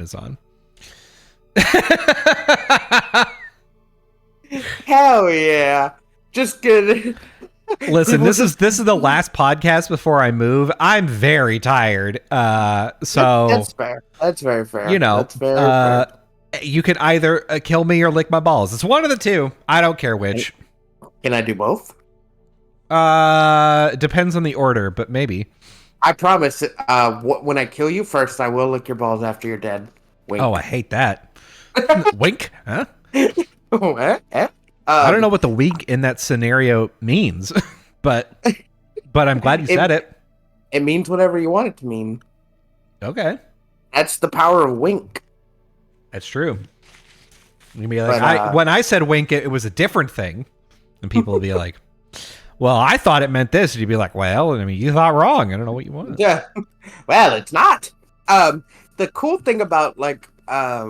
is on. Hell yeah. Just good. Listen, We'll this is just- the last podcast before I move. I'm very tired. So That's fair. That's very fair. you know, That's very fair. you can either kill me or lick my balls. It's one of the two. I don't care which. Can I do both? Depends on the order, but maybe. I promise. When I kill you first, I will lick your balls after you're dead. Wink. Oh, I hate that. Wink? Huh? I don't know what the wink in that scenario means, but I'm glad you said it. It means whatever you want it to mean. Okay. That's the power of wink. That's true. You'd be like, when I said wink, it was a different thing. And people would be like, well, I thought it meant this. And you'd be like, well, I mean, you thought wrong. I don't know what you want. Yeah. Well, it's not. The cool thing about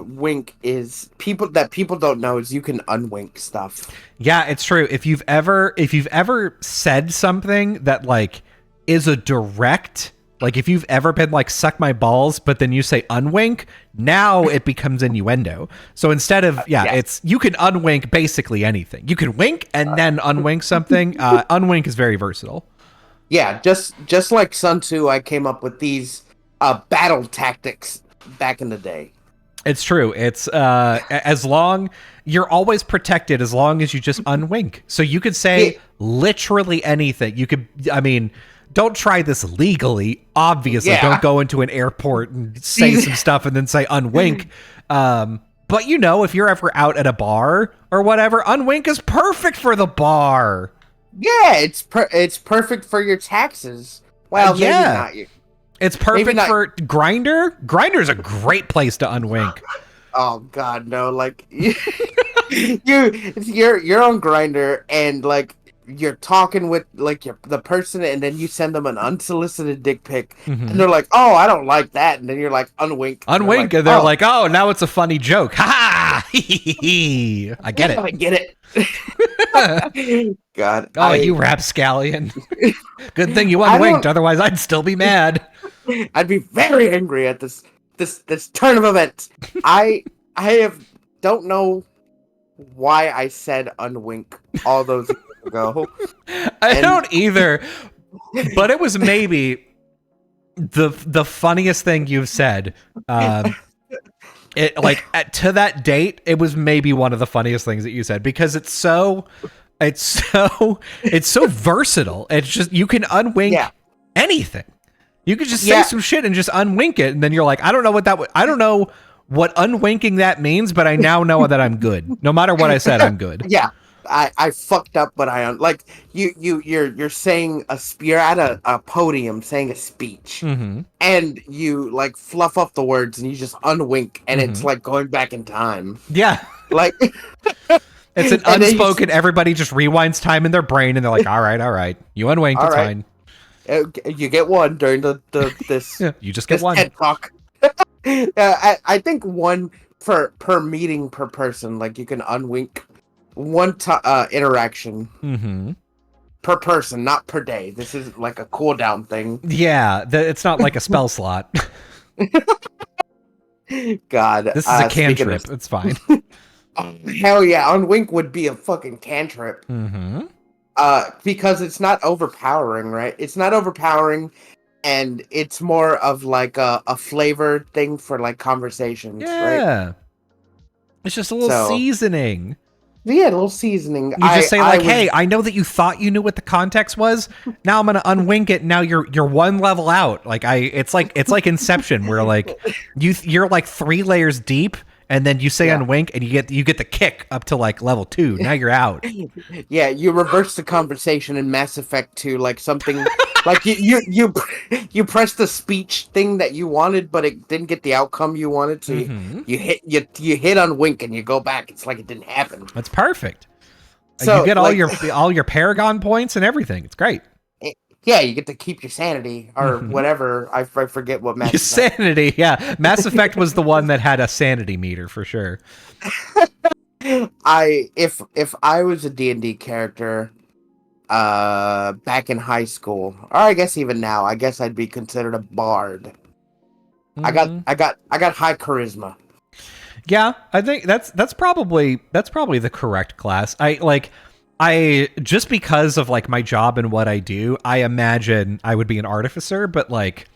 wink is people don't know is you can unwink stuff. Yeah, it's true. If you've ever said something that like is a direct, like if you've ever been like suck my balls, but then you say unwink, now it becomes innuendo. So instead of it's you can unwink basically anything. You can wink and then unwink something. Unwink is very versatile. Yeah, just like Sun Tzu, I came up with these battle tactics back in the day. It's true. It's as long you're always protected as long as you just unwink. So you could say literally anything. You could, I mean, don't try this legally. Obviously, don't go into an airport and say some stuff and then say unwink. But you know, if you're ever out at a bar or whatever, unwink is perfect for the bar. Yeah, it's perfect for your taxes. Well, maybe not you. It's perfect for Grindr. Grindr's a great place to unwink. Oh God, no! Like you're on Grindr and like you're talking with like the person, and then you send them an unsolicited dick pic, and they're like, "Oh, I don't like that," and then you're like, "Unwink." Unwink, and they're like, "Oh, now it's a funny joke." Ha ha! I get it. I get it. God. Oh, you rapscallion. Good thing you unwinked, otherwise I'd still be mad. I'd be very angry at this turn of events. I don't know why I said unwink all those years ago. I don't either. But it was maybe the funniest thing you've said. It like to that date, it was maybe one of the funniest things that you said because it's so versatile. It's just you can unwink anything. You could just say some shit and just unwink it, and then you're like, I don't know what I don't know what unwinking that means, but I now know that I'm good. No matter what I said, I'm good. Yeah. I fucked up, but like you're saying you're at a podium saying a speech, and you like fluff up the words and you just unwink, and it's like going back in time. Yeah, like it's an unspoken. Everybody just rewinds time in their brain, and they're like, all right, you unwinked, it's fine. You get one during this. You just get one. TED talk. I think one per meeting per person. Like you can unwink one interaction per person, not per day. This is like a cooldown thing. Yeah, it's not like a spell slot. God, this is a cantrip. It's fine. Oh, hell yeah, unwink would be a fucking cantrip. Because it's not overpowering, right? It's not overpowering, and it's more of like a flavor thing for like conversations, right? It's just a little seasoning. Yeah, a little seasoning. You just say hey, I know that you thought you knew what the context was. Now I'm gonna unwink it. Now you're one level out. Like it's like Inception, where like you're like 3 layers deep, and then you say unwink, and you get the kick up to like level 2. Now you're out. Yeah, you reverse the conversation in Mass Effect 2, like something like you press the speech thing that you wanted, but it didn't get the outcome you wanted. So you hit unwink and you go back. It's like it didn't happen. That's perfect. So you get all your Paragon points and everything. It's great. Yeah, you get to keep your sanity or whatever. I forget what Mass Effect. Sanity, yeah. Mass Effect was the one that had a sanity meter for sure. If I was a D&D character back in high school, or I guess even now, I guess I'd be considered a bard. I got high charisma. Yeah, I think that's probably the correct class. I just because of like my job and what I do, I imagine I would be an artificer, but like,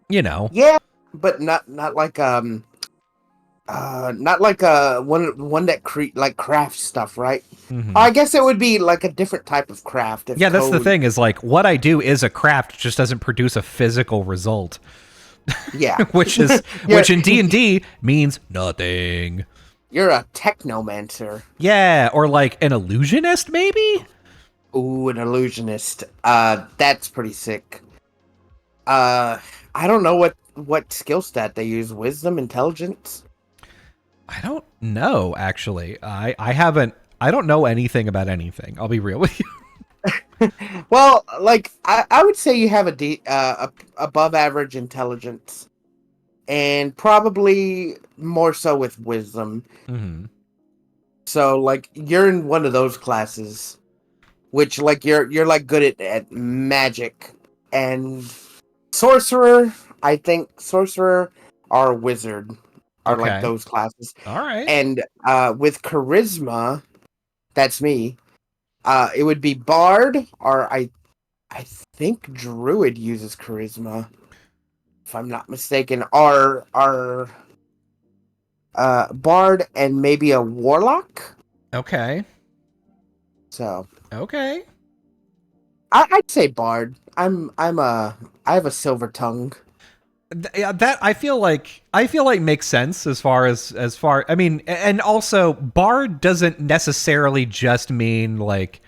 you know. Yeah, but not like not like one that like craft stuff, right? Mhm. I guess it would be like a different type of craft. Yeah, that's the thing is like what I do is a craft, just doesn't produce a physical result. Yeah, which in D&D means nothing. You're a technomancer. Yeah, or like an illusionist, maybe? Ooh, an illusionist. That's pretty sick. I don't know what skill stat they use. Wisdom, intelligence? I don't know, actually. I don't know anything about anything. I'll be real with you. Well, like I would say you have above average intelligence, and probably more so with wisdom. Mm-hmm. So like you're in one of those classes, which like you're like good at magic and sorcerer. I think sorcerer or wizard are like those classes. All right. And with charisma, that's me. It would be bard, or I think druid uses charisma, if I'm not mistaken. Or bard and maybe a warlock. Okay. So okay. I'd say bard. I have a silver tongue. Yeah, that I feel like makes sense as far I mean, and also bard doesn't necessarily just mean like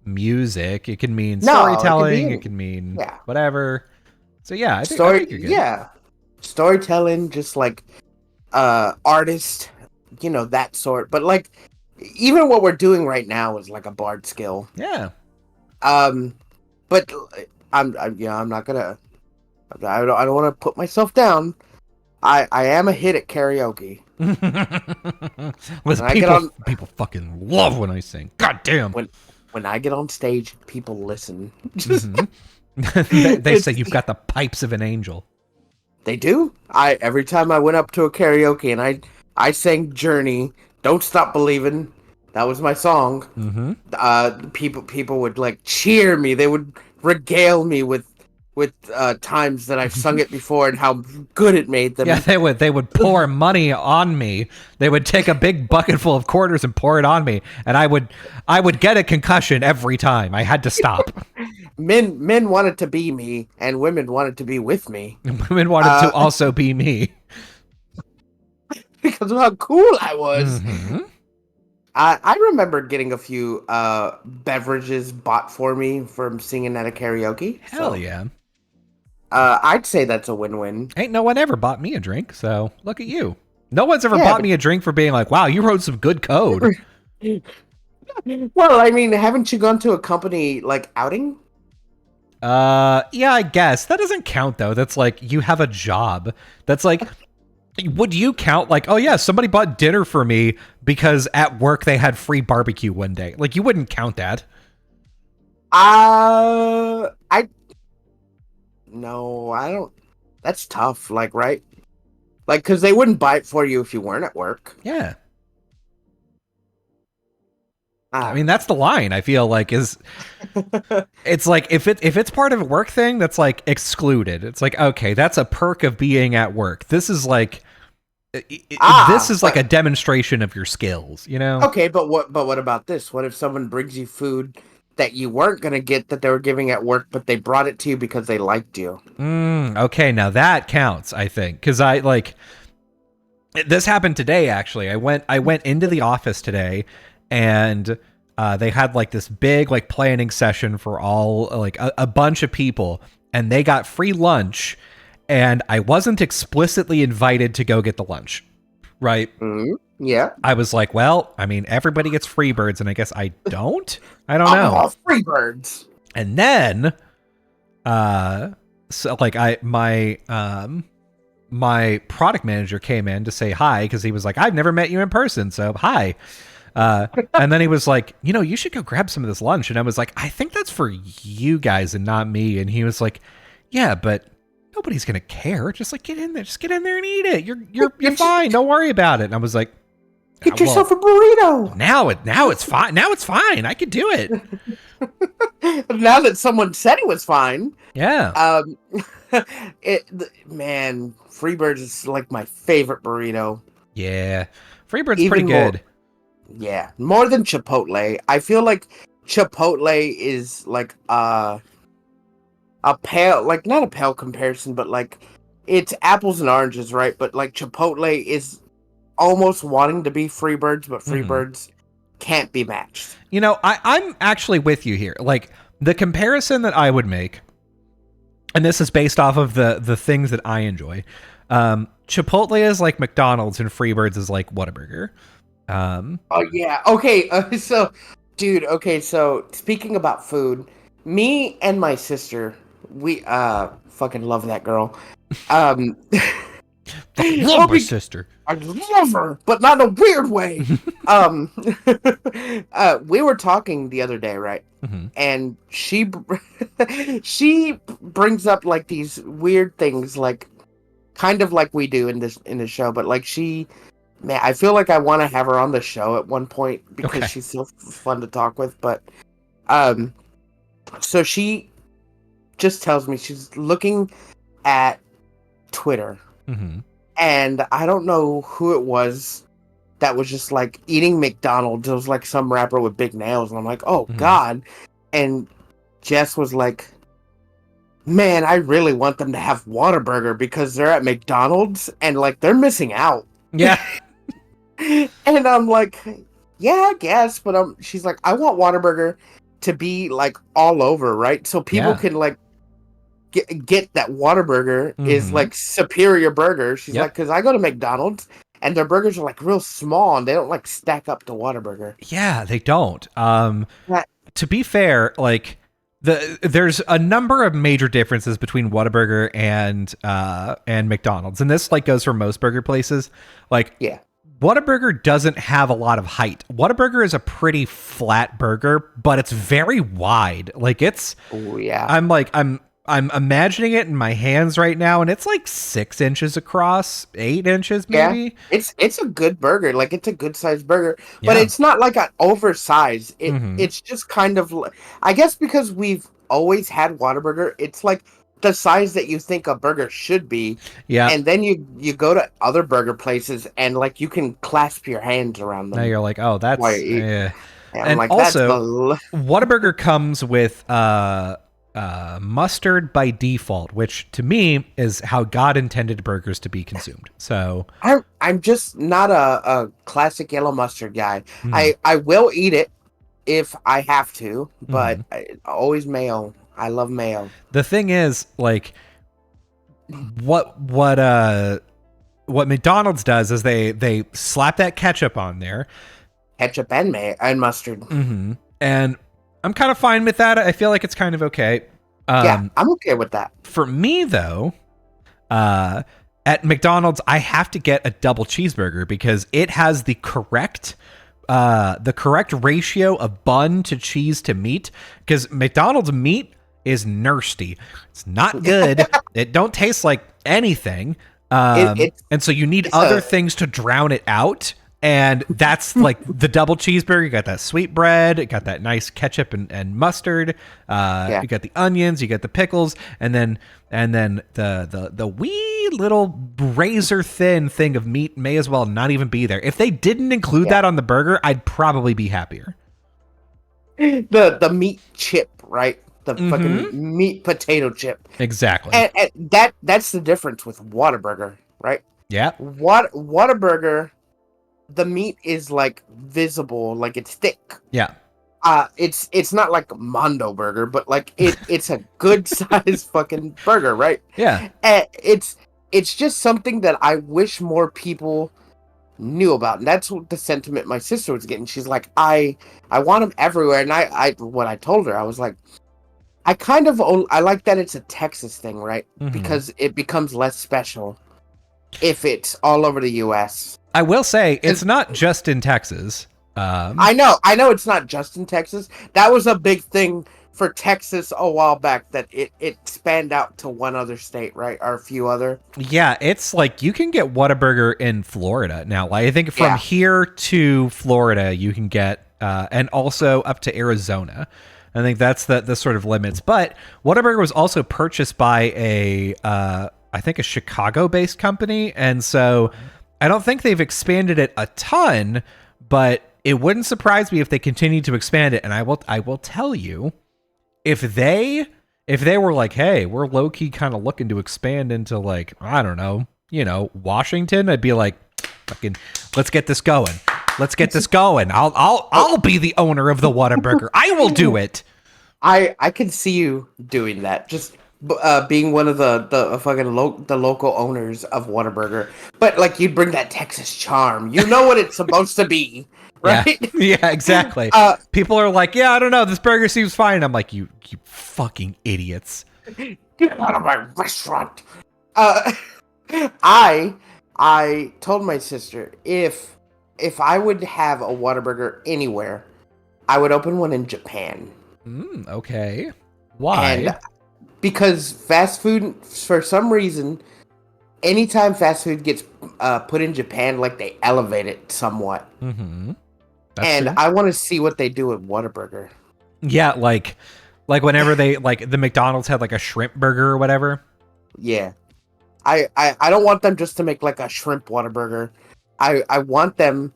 music. It can mean storytelling. It can mean whatever. So yeah, I think you're good. Yeah, storytelling, just like artist, that sort. But like, even what we're doing right now is like a bard skill. Yeah. But I'm not gonna. I don't want to put myself down. I am a hit at karaoke. Listen, people fucking love when I sing. God damn. When I get on stage, people listen. Mm-hmm. they say you've got the pipes of an angel. They do. Every time I went up to a karaoke and I sang Journey, Don't Stop Believing. That was my song. Mm-hmm. People would like cheer me. They would regale me with times that I've sung it before and how good it made them. Yeah, they would pour money on me. They would take a big bucket full of quarters and pour it on me, and I would get a concussion every time. I had to stop. Men wanted to be me, and women wanted to be with me. Women wanted to also be me because of how cool I was. Mm-hmm. I remember getting a few beverages bought for me from singing at a karaoke. Hell yeah. I'd say that's a win-win. Ain't no one ever bought me a drink, so look at you. No one's ever bought me a drink for being like, wow, you wrote some good code. Well, I mean, haven't you gone to a company, like, outing? Yeah, I guess. That doesn't count, though. That's like, you have a job. That's like, would you count, like, oh yeah, somebody bought dinner for me because at work they had free barbecue one day? Like, you wouldn't count that. No, I don't. That's tough, like, right? Like, because they wouldn't buy it for you if you weren't at work. Yeah. I mean, that's the line, I feel like, is... It's like, if it's part of a work thing, that's, like, excluded. It's like, okay, that's a perk of being at work. This is, like... this is, like, a demonstration of your skills, you know? Okay, but what about this? What if someone brings you food that you weren't going to get that they were giving at work, but they brought it to you because they liked you? Okay, now that counts, I think. Because this happened today, actually. I went into the office today, and they had, like, this big, like, planning session for all, like, a bunch of people, and they got free lunch, and I wasn't explicitly invited to go get the lunch, right? Mm-hmm. Yeah. I was like, well, I mean, everybody gets free birds, and I guess I don't? I don't know. Oh, free birds. And then, so, like, my product manager came in to say hi, because he was like, I've never met you in person, so hi. And then he was like, you should go grab some of this lunch. And I was like, I think that's for you guys and not me. And he was like, yeah, but nobody's gonna care. Just like get in there, just get in there and eat it. You're fine. Don't worry about it. And I was like, get yourself a burrito. Now it's fine. Now it's fine. I could do it. Now that someone said it was fine. Yeah. Man, Freebirds is like my favorite burrito. Yeah. Freebird's pretty good. Yeah, more than Chipotle. I feel like Chipotle is like a pale, like not a pale comparison, but like it's apples and oranges, right? But like Chipotle is almost wanting to be Freebirds, but Freebirds can't be matched. You know, I'm actually with you here. Like the comparison that I would make, and this is based off of the things that I enjoy. Chipotle is like McDonald's and Freebirds is like Whataburger. Oh yeah. Okay. So speaking about food, me and my sister, we fucking love that girl. Love my sister. I love her, but not in a weird way. We were talking the other day, right? And she brings up like these weird things, like kind of like we do in the show, but like man, I feel like I want to have her on the show at one point because she's so fun to talk with. But so she just tells me she's looking at Twitter. And I don't know who it was that was just like eating McDonald's. It was like some rapper with big nails. And I'm like, oh God. And Jess was like, man, I really want them to have Whataburger because they're at McDonald's and like they're missing out. Yeah. And I'm like, yeah, I guess. But she's like, I want Whataburger to be like all over, right? So people can like get that Whataburger is like superior burger. She's like, because I go to McDonald's and their burgers are like real small and they don't like stack up to Whataburger. Yeah, they don't. To be fair, like there's a number of major differences between Whataburger and McDonald's, and this like goes for most burger places. Like, Whataburger doesn't have a lot of height. Whataburger is a pretty flat burger, but it's very wide. Like it's. Oh yeah. I'm imagining it in my hands right now, and it's like 6 inches across, 8 inches maybe. Yeah, it's a good burger. Like it's a good sized burger, but it's not like an oversized. It's just kind of, I guess, because we've always had Whataburger. It's like the size that you think a burger should be. Yeah, and then you go to other burger places and like you can clasp your hands around them. Now you're like, oh, that's yeah. And like, also, Whataburger comes with mustard by default, which to me is how God intended burgers to be consumed. So I'm just not a classic yellow mustard guy. I will eat it if I have to, but always mayo. I love mayo. The thing is, like, what McDonald's does is they slap that ketchup on there, ketchup and mayo and mustard, and I'm kind of fine with that. I feel like it's kind of okay. Yeah, I'm okay with that. For me, though, at McDonald's, I have to get a double cheeseburger because it has the correct ratio of bun to cheese to meat. Because McDonald's meat is nasty. It's not good. It don't taste like anything. And so you need other things to drown it out. And that's like the double cheeseburger. You got that sweet bread. You got that nice ketchup and mustard. You got the onions. You got the pickles, and then the wee little razor thin thing of meat may as well not even be there. If they didn't include that on the burger, I'd probably be happier. The meat chip, right? The fucking meat potato chip. Exactly. And that's the difference with Whataburger, right? Yeah. Whataburger. The meat is like visible, like it's thick. Yeah. It's not like Mondo Burger, but like it's a good size fucking burger, right? Yeah. And it's just something that I wish more people knew about, and that's what the sentiment my sister was getting. She's like, I want them everywhere, and I what I told her, I was like, I like that it's a Texas thing, right? Because it becomes less special if it's all over the U.S. I will say it's not just in Texas. I know it's not just in Texas. That was a big thing for Texas a while back that it spanned out to one other state, right? Or a few other. Yeah, it's like you can get Whataburger in Florida now. Like, I think from Yeah. here to Florida, you can get, and also up to Arizona. I think that's the sort of limits. But Whataburger was also purchased by I think a Chicago-based company, and so I don't think they've expanded it a ton. But it wouldn't surprise me if they continue to expand it. And I will tell you, if they were like, hey, we're low key kind of looking to expand into, like, I don't know, Washington, I'd be like, fucking, let's get this going. Let's get this going. I'll be the owner of the Whataburger. I will do it. I can see you doing that. Just being one of the fucking the local owners of Whataburger. But like you'd bring that Texas charm. You know what it's supposed to be, right? Yeah, exactly. People are like, yeah, I don't know, this burger seems fine. I'm like, you fucking idiots. Get out of my restaurant. I told my sister if I would have a Whataburger anywhere, I would open one in Japan. Okay. Why? And because fast food, for some reason, anytime fast food gets put in Japan, like they elevate it somewhat. Mm-hmm. And true. I want to see what they do with Whataburger. Yeah, like whenever they, like, the McDonald's had like a shrimp burger or whatever. Yeah. I don't want them just to make like a shrimp Whataburger. I want them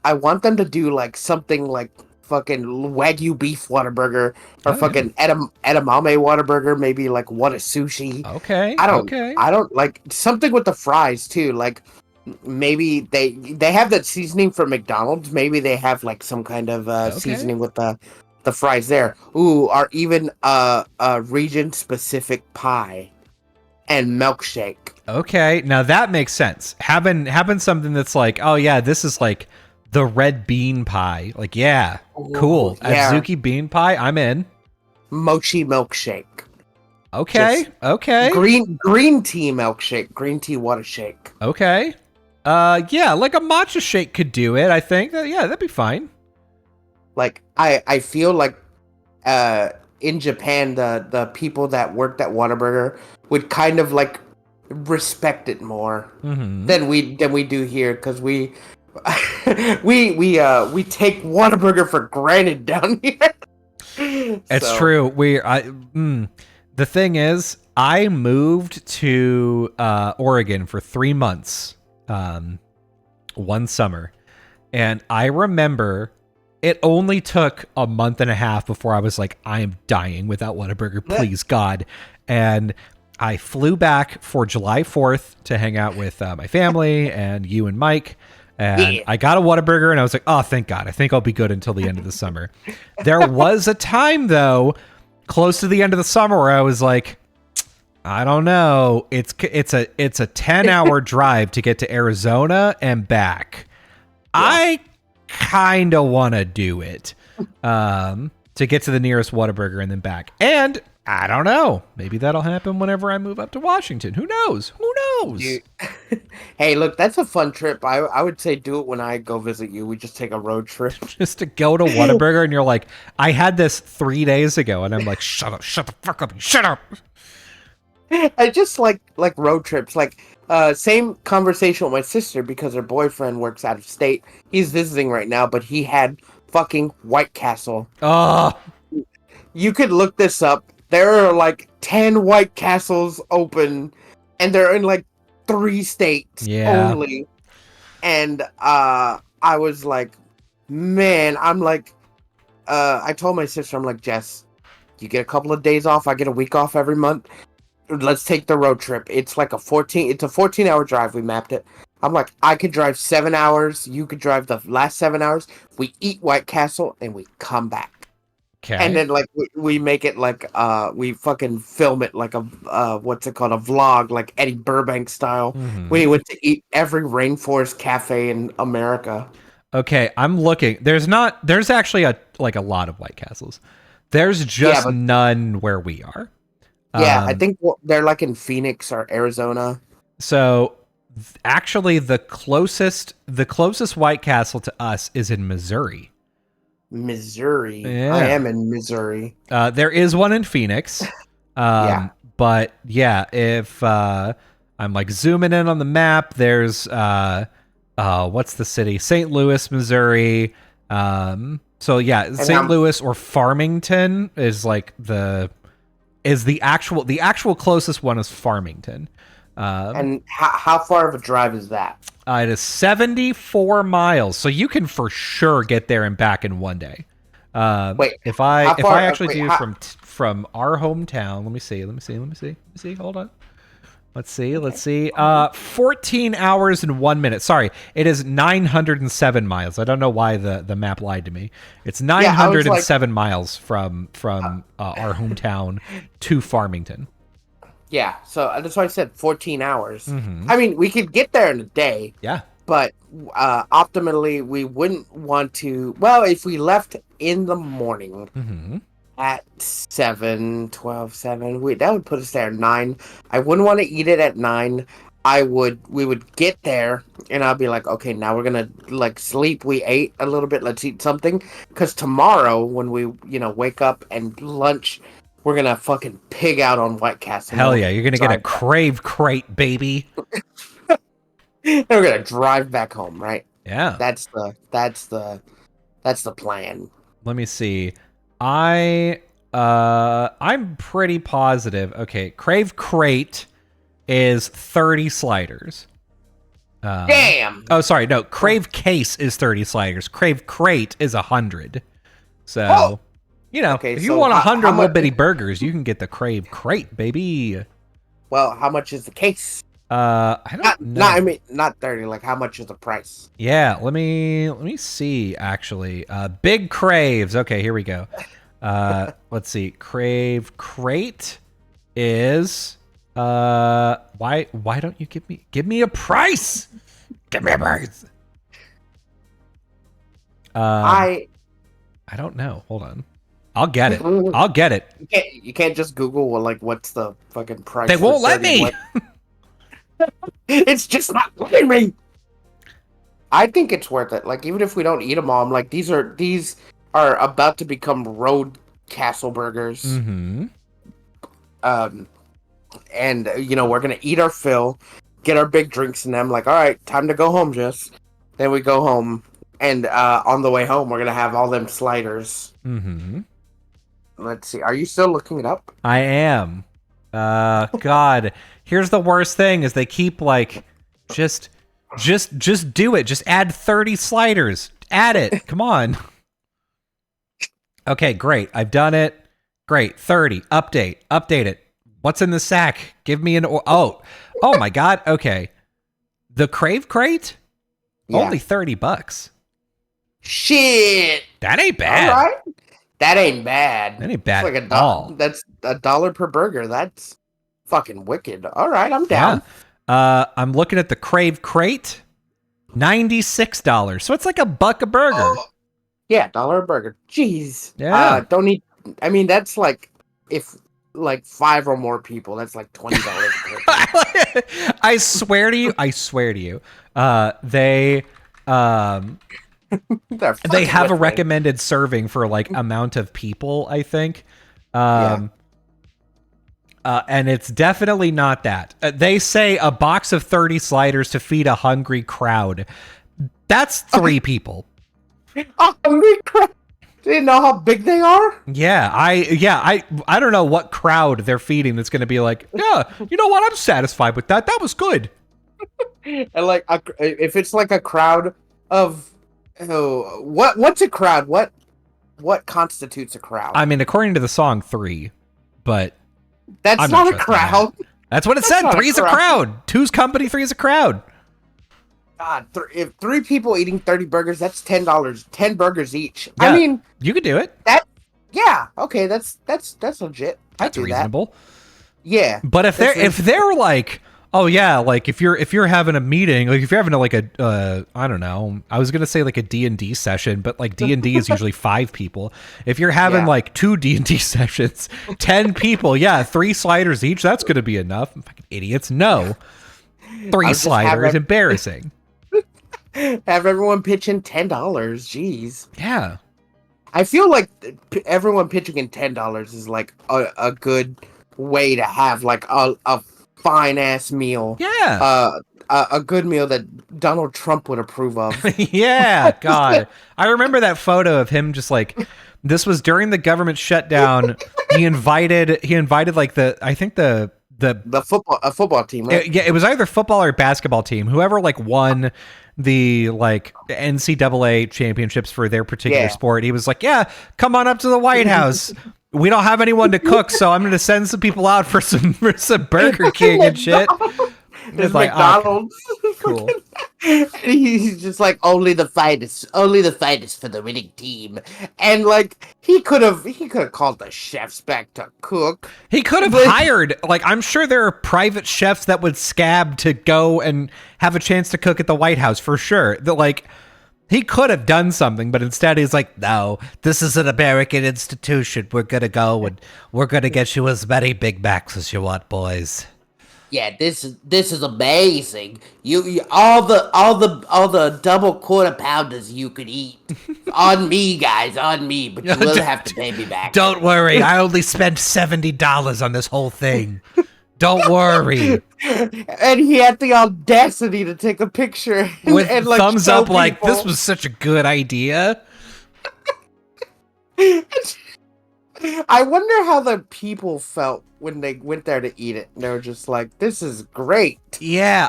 to do like something like fucking Wagyu beef Whataburger or fucking edamame Whataburger, maybe like What a Sushi. Okay. I Okay. don't like something with the fries too. Like maybe they have that seasoning for McDonald's. Maybe they have like some kind of seasoning with the fries there. Ooh, or even a region specific pie and milkshake. Okay, now that makes sense. Having something that's like, oh yeah, this is like the red bean pie. Like, yeah, cool. Yeah. Azuki bean pie, I'm in. Mochi milkshake. Okay, okay. Green tea milkshake. Green tea water shake. Okay. Yeah, like a matcha shake could do it, I think. Yeah, that'd be fine. Like, I feel like in Japan, the people that worked at Whataburger would kind of like respect it more than we do here, because we take Whataburger for granted down here. It's true. The thing is, I moved to Oregon for 3 months one summer, and I remember it only took a month and a half before I was like, I am dying without Whataburger, please God. And I flew back for July 4th to hang out with my family and you and Mike. And I got a Whataburger and I was like, oh, thank God. I think I'll be good until the end of the summer. There was a time, though, close to the end of the summer where I was like, I don't know. It's a 10-hour drive to get to Arizona and back. Yeah. I kind of want to do it to get to the nearest Whataburger and then back. And I don't know. Maybe that'll happen whenever I move up to Washington. Who knows? Who knows? Hey, look, that's a fun trip. I would say do it when I go visit you. We just take a road trip. Just to go to Whataburger, and you're like, I had this 3 days ago, and I'm like, shut the fuck up, shut up. I just like road trips. Like, same conversation with my sister because her boyfriend works out of state. He's visiting right now, but he had fucking White Castle. Oh. You could look this up. There are like 10 White Castles open, and they're in like 3 states only. And I was like, man, I'm like, I told my sister, I'm like, Jess, you get a couple of days off, I get a week off every month. Let's take the road trip. It's like a 14-hour drive. We mapped it. I'm like, I could drive 7 hours. You could drive the last 7 hours. We eat White Castle and we come back. Okay. And then like we make it like we fucking film it like a what's it called, a vlog, like Eddie Burbank style. We went to eat every rainforest cafe in America. Okay, I'm looking. There's actually a lot of White Castles. There's just none where we are. Yeah, I think they're like in Phoenix or Arizona. So actually the closest White Castle to us is in Missouri. Missouri. I Yeah. am in Missouri. There is one in Phoenix. Yeah. But yeah, if I'm like zooming in on the map, there's what's the city? St. Louis, Missouri. So yeah, And St. Louis or Farmington is like the actual closest one is Farmington. and how far of a drive is that? It is 74 miles, so you can for sure get there and back in one day. Wait, if how I far- actually wait, do how- from our hometown, let me see. Hold on. Let's see. 14 hours and 1 minute. Sorry, it is 907 miles. I don't know why the map lied to me. It's 907 miles from our hometown to Farmington. Yeah, so that's why I said 14 hours. Mhm. I mean, we could get there in a day. Yeah. But optimally, we wouldn't want to. Well, if we left in the morning Mm-hmm. at 7, 12, 7, that would put us there at 9. I wouldn't want to eat it at 9. We would get there, and I'll be like, okay, now we're gonna like sleep. We ate a little bit. Let's eat something, because tomorrow when we wake up and lunch, we're gonna fucking pig out on White Castle. Hell yeah, you're gonna get a Crave Crate, baby. And we're gonna drive back home, right? Yeah. That's the plan. Let me see. I'm pretty positive. Okay, Crave Crate is 30 sliders. Damn. Oh, sorry. No, Crave Case is 30 sliders. Crave Crate is 100. So, if you want 100 little bitty burgers, you can get the Crave Crate, baby. Well, how much is the case? I don't know. I mean, not 30. Like, how much is the price? Yeah, let me see. Actually, Big Craves. Okay, here we go. Let's see. Crave Crate is why don't you give me a price? Give me a price. I don't know. Hold on. I'll get it. I'll get it. You can't just Google what's the fucking price. They won't let me. It's just not letting me. I think it's worth it. Like, even if we don't eat them all, I'm like, these are about to become road castle burgers. Mm-hmm. And we're gonna eat our fill, get our big drinks in them. Like, all right, time to go home, Jess. Then we go home, and on the way home, we're gonna have all them sliders. Mm-hmm. Let's see. Are you still looking it up? I am. God. Here's the worst thing is they keep like just do it. Just add 30 sliders. Add it. Come on. Okay, great. I've done it. Great. 30. Update it. What's in the sack? Give me an oh my god. Okay. The Crave Crate? Yeah. Only $30. Shit. That ain't bad. All right. That ain't bad. That ain't bad like at all. That's $1 per burger. That's fucking wicked. All right, I'm down. Yeah. I'm looking at the Crave Crate. $96. So it's like $1 a burger. Oh, yeah, $1 a burger. Jeez. Yeah. Don't need. I mean, that's like if like 5 or more people. That's like $20 per burger. I swear to you. They they have a recommended serving for like amount of people, I think. And it's definitely not that. They say a box of 30 sliders to feed a hungry crowd. That's 3 people. A hungry crowd? Didn't know how big they are? Yeah, I don't know what crowd they're feeding that's going to be like, yeah, you know what? I'm satisfied with that. That was good. And like, if it's like a crowd of, what's a crowd? What constitutes a crowd? I mean, according to the song, 3, but that's not a crowd. That's what it said. 3's a crowd. 2's company. 3's a crowd. God, if 3 people eating 30 burgers, that's $10. 10 burgers each. Yeah, I mean, you could do it. Okay, that's legit. That's reasonable. That. Yeah, but if they're like, oh yeah, like if you're having a meeting, like if you're having I don't know, I was gonna say like a D&D session, but like D&D is usually 5 people. If you're having like 2 D&D sessions, 10 people, 3 sliders each, that's gonna be enough. Fucking idiots. No, 3 sliders, embarrassing. Have everyone pitch in $10. Jeez. Yeah. I feel like everyone pitching in $10 is like a good way to have like a fine ass meal. Yeah. A good meal that Donald Trump would approve of. Yeah, God. I remember that photo of him just like, this was during the government shutdown. He invited like I think the football team, right? Yeah, it was either football or basketball team. Whoever like won the like NCAA championships for their particular sport. He was like, "Yeah, come on up to the White House. We don't have anyone to cook, so I'm going to send some people out for some Burger King and shit." There's like, McDonald's. Okay. Cool. And he's just like, only the finest for the winning team. And like he could have called the chefs back to cook. He could have hired, like, I'm sure there are private chefs that would scab to go and have a chance to cook at the White House for sure. That like he could have done something, but instead he's like, no, this is an American institution. We're gonna go and we're gonna get you as many Big Macs as you want, boys. Yeah, this is amazing. You all the double quarter pounders you could eat on me, guys, on me. But you will have to pay me back. Don't worry, I only spent $70 on this whole thing. Don't worry. And he had the audacity to take a picture with and like, thumbs up, people. like this was such a good idea. I wonder how the people felt when they went there to eat it. They were just like, "This is great." Yeah,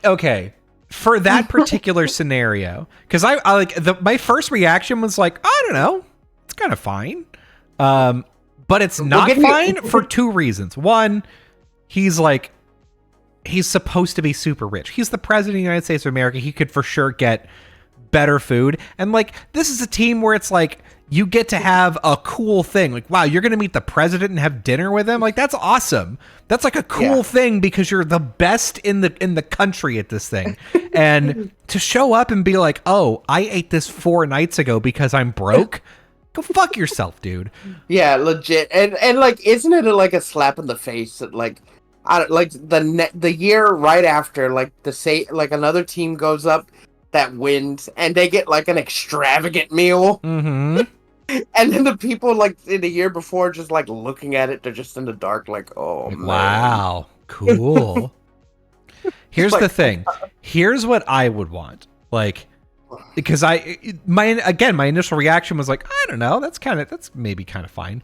okay. For that particular scenario, because I like my first reaction was like, I don't know, it's kind of fine, but it's not fine for two reasons. One, he's supposed to be super rich. He's the president of the United States of America. He could for sure get better food, and like this is a team where it's like, you get to have a cool thing. Like, wow, you're going to meet the president and have dinner with him? Like, that's awesome. That's like a cool thing because you're the best in the country at this thing. And to show up and be like, oh, I ate this 4 nights ago because I'm broke? Go fuck yourself, dude. Yeah, legit. And like, isn't it like a slap in the face that like, the year right after, like another team goes up that wins and they get like an extravagant meal. Mm-hmm. And then the people like in the year before just like looking at it, they're just in the dark like, oh man. Wow, cool. Here's the thing. Here's what I would want. Like, because my initial reaction was like, I don't know, that's maybe kind of fine.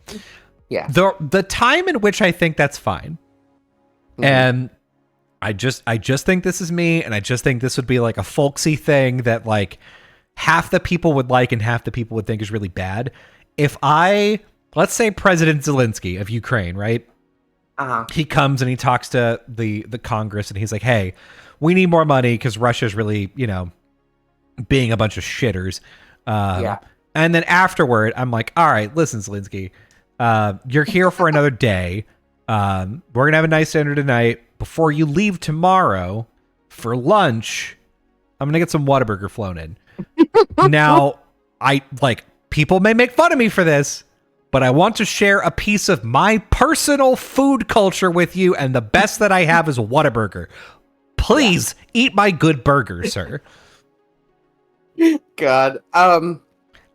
Yeah. The time in which I think that's fine. Mm-hmm. And I just think this is me, and I just think this would be like a folksy thing that like half the people would like and half the people would think is really bad. If let's say President Zelensky of Ukraine, right? Uh-huh. He comes and he talks to the Congress and he's like, hey, we need more money because Russia's really, being a bunch of shitters. And then afterward, I'm like, all right, listen, Zelensky, you're here for another day. We're going to have a nice dinner tonight. Before you leave tomorrow for lunch, I'm going to get some Whataburger flown in. Now, people may make fun of me for this, but I want to share a piece of my personal food culture with you, and the best that I have is Whataburger. Please eat my good burger, sir. God.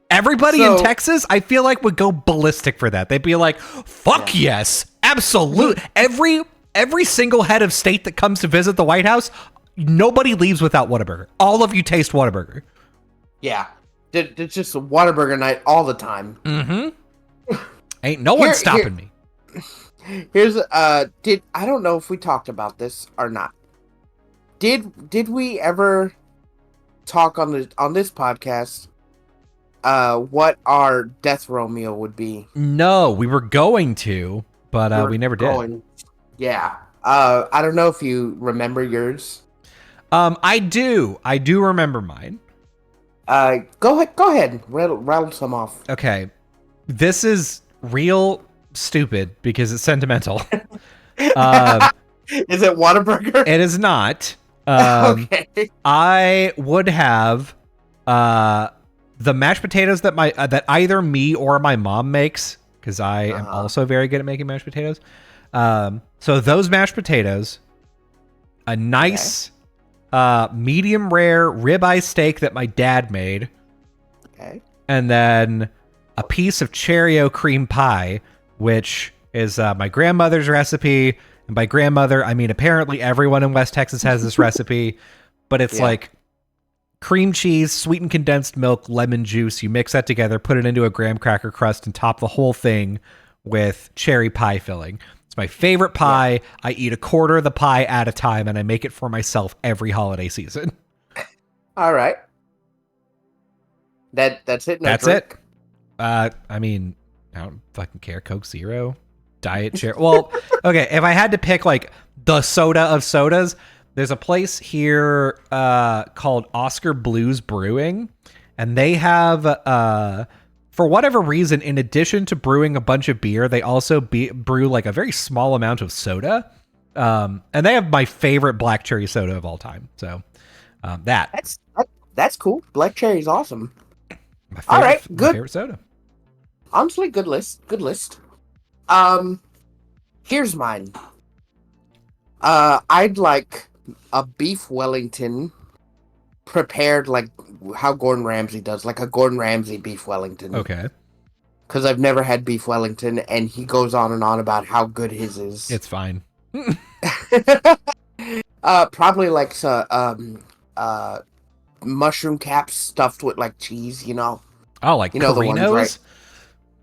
Everybody in Texas, I feel like, would go ballistic for that. They'd be like, fuck yes, absolutely. Every single head of state that comes to visit the White House, nobody leaves without Whataburger. All of you taste Whataburger. Yeah. It's just a Whataburger night all the time. Mm-hmm. Ain't no one stopping me. Here's I don't know if we talked about this or not. Did we ever talk on this podcast what our death row meal would be? No, we were going to, but we never did. Yeah. I don't know if you remember yours. I do remember mine. Go ahead. Rattle some off. Okay. This is real stupid because it's sentimental. Is it Whataburger? It is not. Okay. I would have the mashed potatoes that either me or my mom makes, because I am also very good at making mashed potatoes. So those mashed potatoes, a nice medium rare ribeye steak that my dad made. Okay. and then a piece of Cheerio cream pie, which is my grandmother's recipe. And by grandmother, I mean apparently everyone in West Texas has this recipe, but it's like cream cheese, sweetened condensed milk, lemon juice. You mix that together, put it into a graham cracker crust, and top the whole thing with cherry pie filling. It's my favorite pie. Yeah. I eat a quarter of the pie at a time, and I make it for myself every holiday season. All right. That's it. That's drink? It. I mean, I don't fucking care. Coke Zero, Diet Cherry. Well, okay. If I had to pick like the soda of sodas, there's a place here called Oscar Blues Brewing, and they have, for whatever reason, in addition to brewing a bunch of beer, they also brew like a very small amount of soda, and they have my favorite black cherry soda of all time. So that's cool. Black cherry is awesome. All right, good. My favorite soda. Honestly, good list. Good list. Here's mine. I'd like a beef Wellington prepared like how Gordon Ramsay does, like a Gordon Ramsay beef Wellington. Okay. Because I've never had beef Wellington, and he goes on and on about how good his is. It's fine. Probably like mushroom caps stuffed with like cheese, you know. Oh, like Carinos? The ones, right?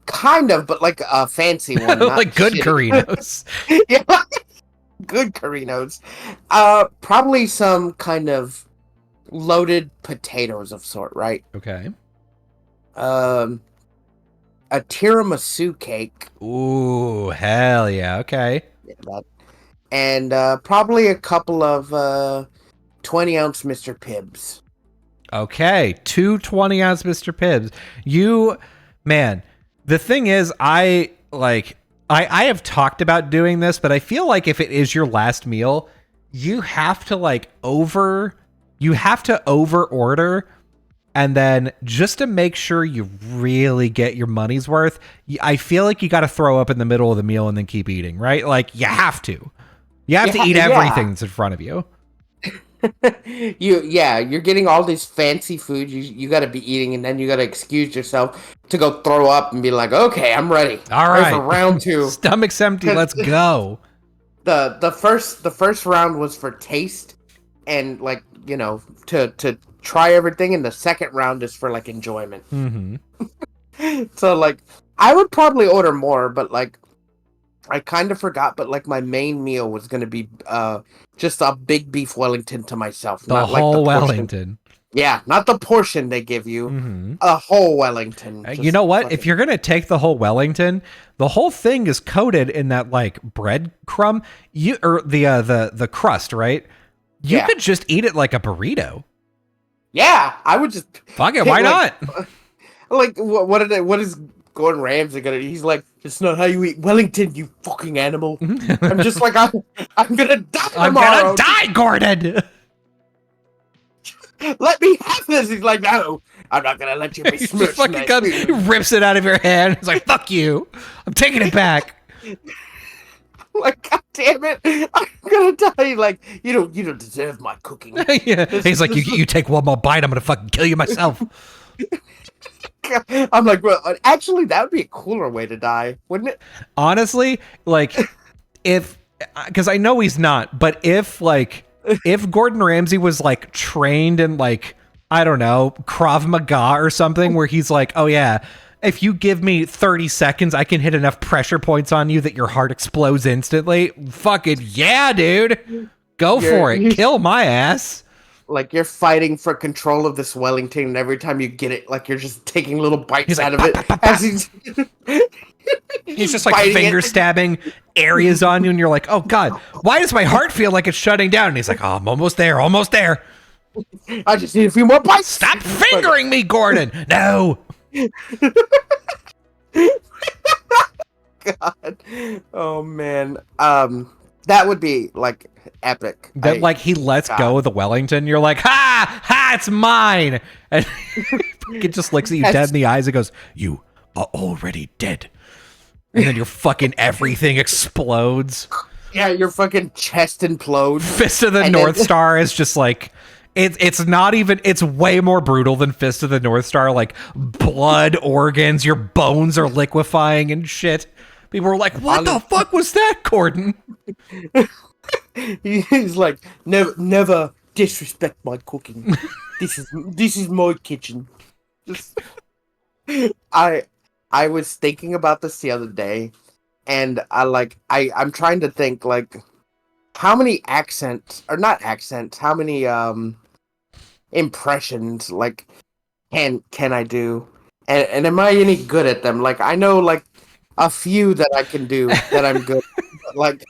Kind of, but like a fancy one. Like good Carinos. Yeah, good Carinos. Probably some kind of loaded potatoes of sort, right? Okay. A tiramisu cake. Ooh, hell yeah. Okay. Yeah, and probably a couple of 20-ounce Mr. Pibbs. Okay, 2 20-ounce Mr. Pibbs. Man, the thing is, I have talked about doing this, but I feel like if it is your last meal, you have to over order, and then just to make sure you really get your money's worth, I feel like you got to throw up in the middle of the meal and then keep eating, right? Like you have to. You have to eat everything that's in front of you. You're getting all this fancy food you got to be eating, and then you got to excuse yourself to go throw up and be like, okay, I'm ready. All right, for round 2. Stomach's empty. Let's go. The first round was for taste and to try everything, and the second round is for enjoyment. Mm-hmm. So I would probably order more, but I kind of forgot, but my main meal was going to be just a big beef Wellington to myself. The whole Wellington. Yeah, not the portion they give you. Mm-hmm. A whole Wellington. You know what? If you're going to take the whole Wellington, the whole thing is coated in that bread crumb, or the crust, right? You could just eat it like a burrito. Yeah, I would just fuck it. Why not? What is Gordon Ramsay gonna? He's like, it's not how you eat Wellington, you fucking animal. I'm just like, I'm gonna die tomorrow. I'm gonna die, Gordon. Let me have this. He's like, no, I'm not gonna let you be smushed. He rips it out of your hand. He's like, fuck you. I'm taking it back. God damn it! I'm gonna die. You don't deserve my cooking. Yeah. He's like, you take one more bite, I'm gonna fucking kill you myself. I'm like, well, actually, that would be a cooler way to die, wouldn't it? Honestly, because I know he's not, but if Gordon Ramsay was trained in I don't know, Krav Maga or something, where he's like, oh yeah, if you give me 30 seconds, I can hit enough pressure points on you that your heart explodes instantly. Fucking yeah, dude. Go for it. Kill my ass. You're fighting for control of this Wellington, and every time you get it, you're just taking little bites out of it. As he's just finger stabbing areas on you, and you're like, oh god, why does my heart feel like it's shutting down? And he's like, oh, I'm almost there. I just need a few more bites. Stop fingering me, Gordon. No. God. Oh man. That would be epic. That he lets go of the Wellington. You're like, ha, it's mine. And it just looks at you dead in the eyes and goes, you are already dead. And then your fucking everything explodes. Yeah, your fucking chest implodes. Fist of the North Star is just It's not even, it's way more brutal than Fist of the North Star. Like blood, organs, your bones are liquefying and shit. People were like, what the fuck was that, Gordon? He's like, never disrespect my cooking. This is my kitchen. Just, I was thinking about this the other day, and I'm trying to think like how many accents, or not accents, how many impressions like can I do, and am I any good at them? Like I know like a few that I can do that I'm good at, but, like.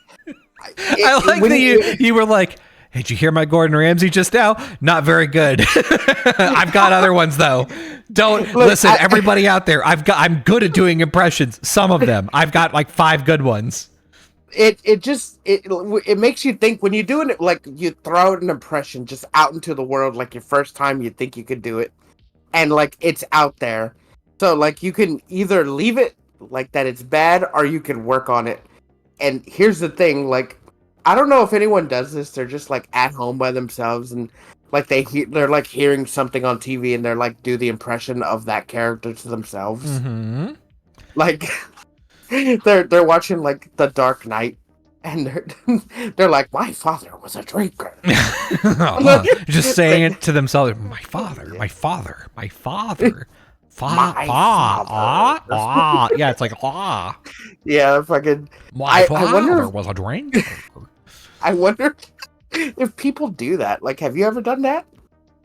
I like that you were like, hey, did you hear my Gordon Ramsay just now? Not very good. I've got other ones though. Don't listen, everybody out there. I'm good at doing impressions. Some of them. I've got like 5 good ones. It makes you think when you're doing it, like you throw out an impression just out into the world, like your first time you think you could do it, and like it's out there. So like you can either leave it like that it's bad, or you can work on it. And here's the thing, like, I don't know if anyone does this. They're just like at home by themselves, and like they're like hearing something on TV, and they're like do the impression of that character to themselves. Mm-hmm. Like they're watching like The Dark Knight, and they're like, my father was a drinker. Just saying it to themselves. My father. Yeah, it's like Yeah, fucking. My father was a drinker. I wonder if people do that. Like, have you ever done that?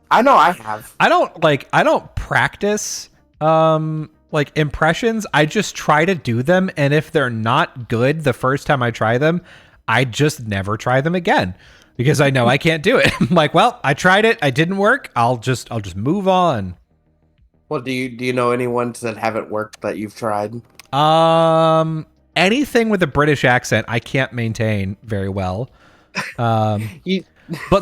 I know I have. I don't practice like impressions. I just try to do them, and if they're not good the first time I try them, I just never try them again because I know I can't do it. I'm like, well, I tried it, it didn't work. I'll just move on. Well, do you know any ones that haven't worked that you've tried? Anything with a British accent, I can't maintain very well. But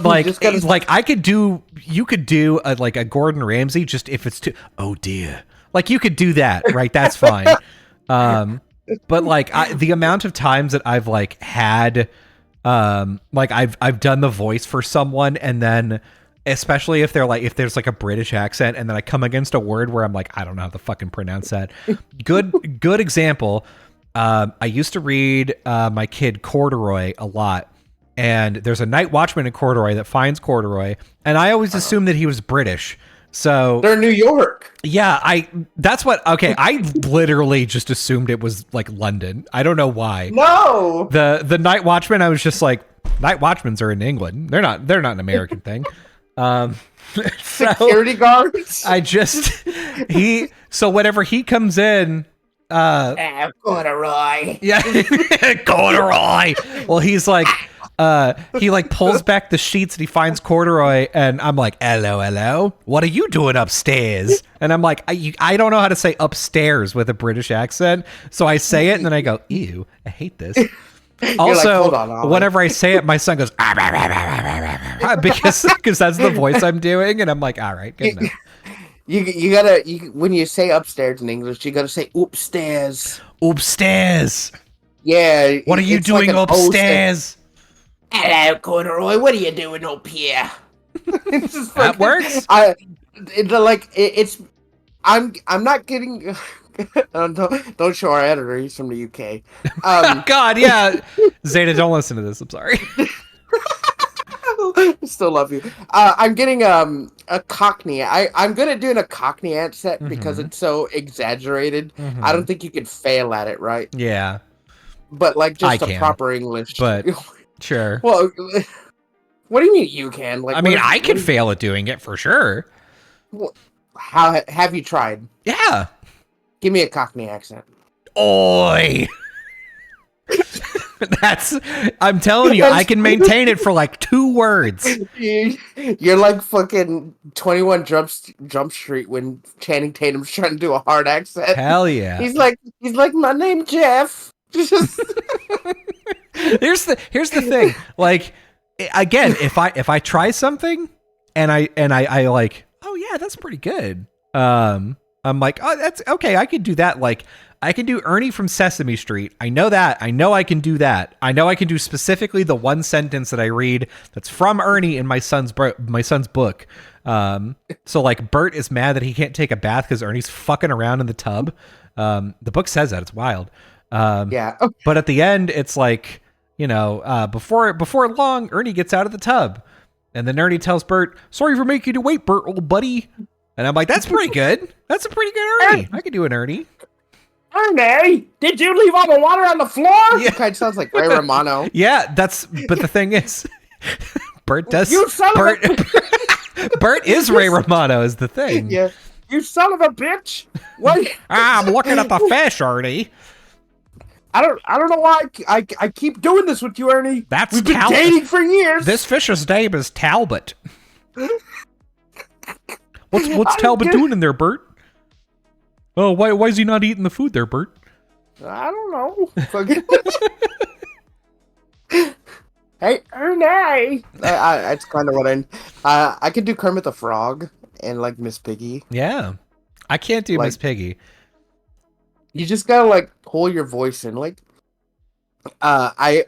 like, I could do. You could do like a Gordon Ramsay, just if it's too. Oh dear, like you could do that, right? That's fine. But like the amount of times that I've like had, like I've done the voice for someone, and then. Especially if there's like a British accent, and then I come against a word where I'm like, I don't know how to fucking pronounce that. Good example. I used to read my kid Corduroy a lot, and there's a night watchman in Corduroy that finds Corduroy, and I always assumed that he was British. So they're New York. Yeah, I literally just assumed it was like London. I don't know why. No. The night watchman, I was just like, night watchmans are in England. They're not an American thing. Security guards. So whenever he comes in, Corduroy. Yeah, Corduroy. Well, he's like, he like pulls back the sheets and he finds Corduroy, and I'm like, hello, what are you doing upstairs? And I'm like, I don't know how to say upstairs with a British accent, so I say it and then I go, ew, I hate this. Also, like, hold on, whenever I say it, my son goes, because that's the voice I'm doing, and I'm like, all right, good enough. You gotta when you say upstairs in English, you gotta say upstairs. Upstairs. Yeah. What are you doing like upstairs? Hello, Corduroy. What are you doing up here? That works. I'm not getting. Don't show our editor. He's from the UK. God, yeah. Zeta, don't listen to this. I'm sorry. Still love you. I'm getting a Cockney. I'm good at doing a Cockney accent because it's so exaggerated. I don't think you could fail at it, right? Yeah. But like just proper English. But sure. Well, what do you mean you can? Like, I mean, I could fail at doing it for sure. Well, how have you tried? Yeah. Give me a Cockney accent. Oi. I'm telling you, I can maintain it for like 2 words. You're like fucking 21 Jump Street when Channing Tatum's trying to do a hard accent. Hell yeah. He's like, my name Jeff. Here's the thing. Like, again, if I try something and I like, oh yeah, that's pretty good. I'm like, oh, that's okay. I could do that. Like, I can do Ernie from Sesame Street. I know that. I know I can do that. I know I can do specifically the one sentence that I read that's from Ernie in my son's book. So like Bert is mad that he can't take a bath because Ernie's fucking around in the tub. The book says that. It's wild. Yeah. But at the end, it's like, before long, Ernie gets out of the tub. And then Ernie tells Bert, "Sorry for making you wait, Bert, old buddy." And I'm like, that's pretty good. That's a pretty good Ernie. I could do an Ernie. Ernie, did you leave all the water on the floor? Yeah, kind of sounds like Ray Romano. Yeah, but the thing is, Bert does. You son Bert, of a... Bert is Ray Romano is the thing. Yeah. You son of a bitch. What? I'm looking at the fish, Ernie. I don't know why I keep doing this with you, Ernie. We've been dating for years. This fish's name is Talbot. What's Talbot doing in there, Bert? Oh, why is he not eating the food there, Bert? I don't know. Hey, Ernie. That's kind of what I could do Kermit the Frog and like Miss Piggy. Yeah, I can't do Miss Piggy. You just gotta like pull your voice in, like. I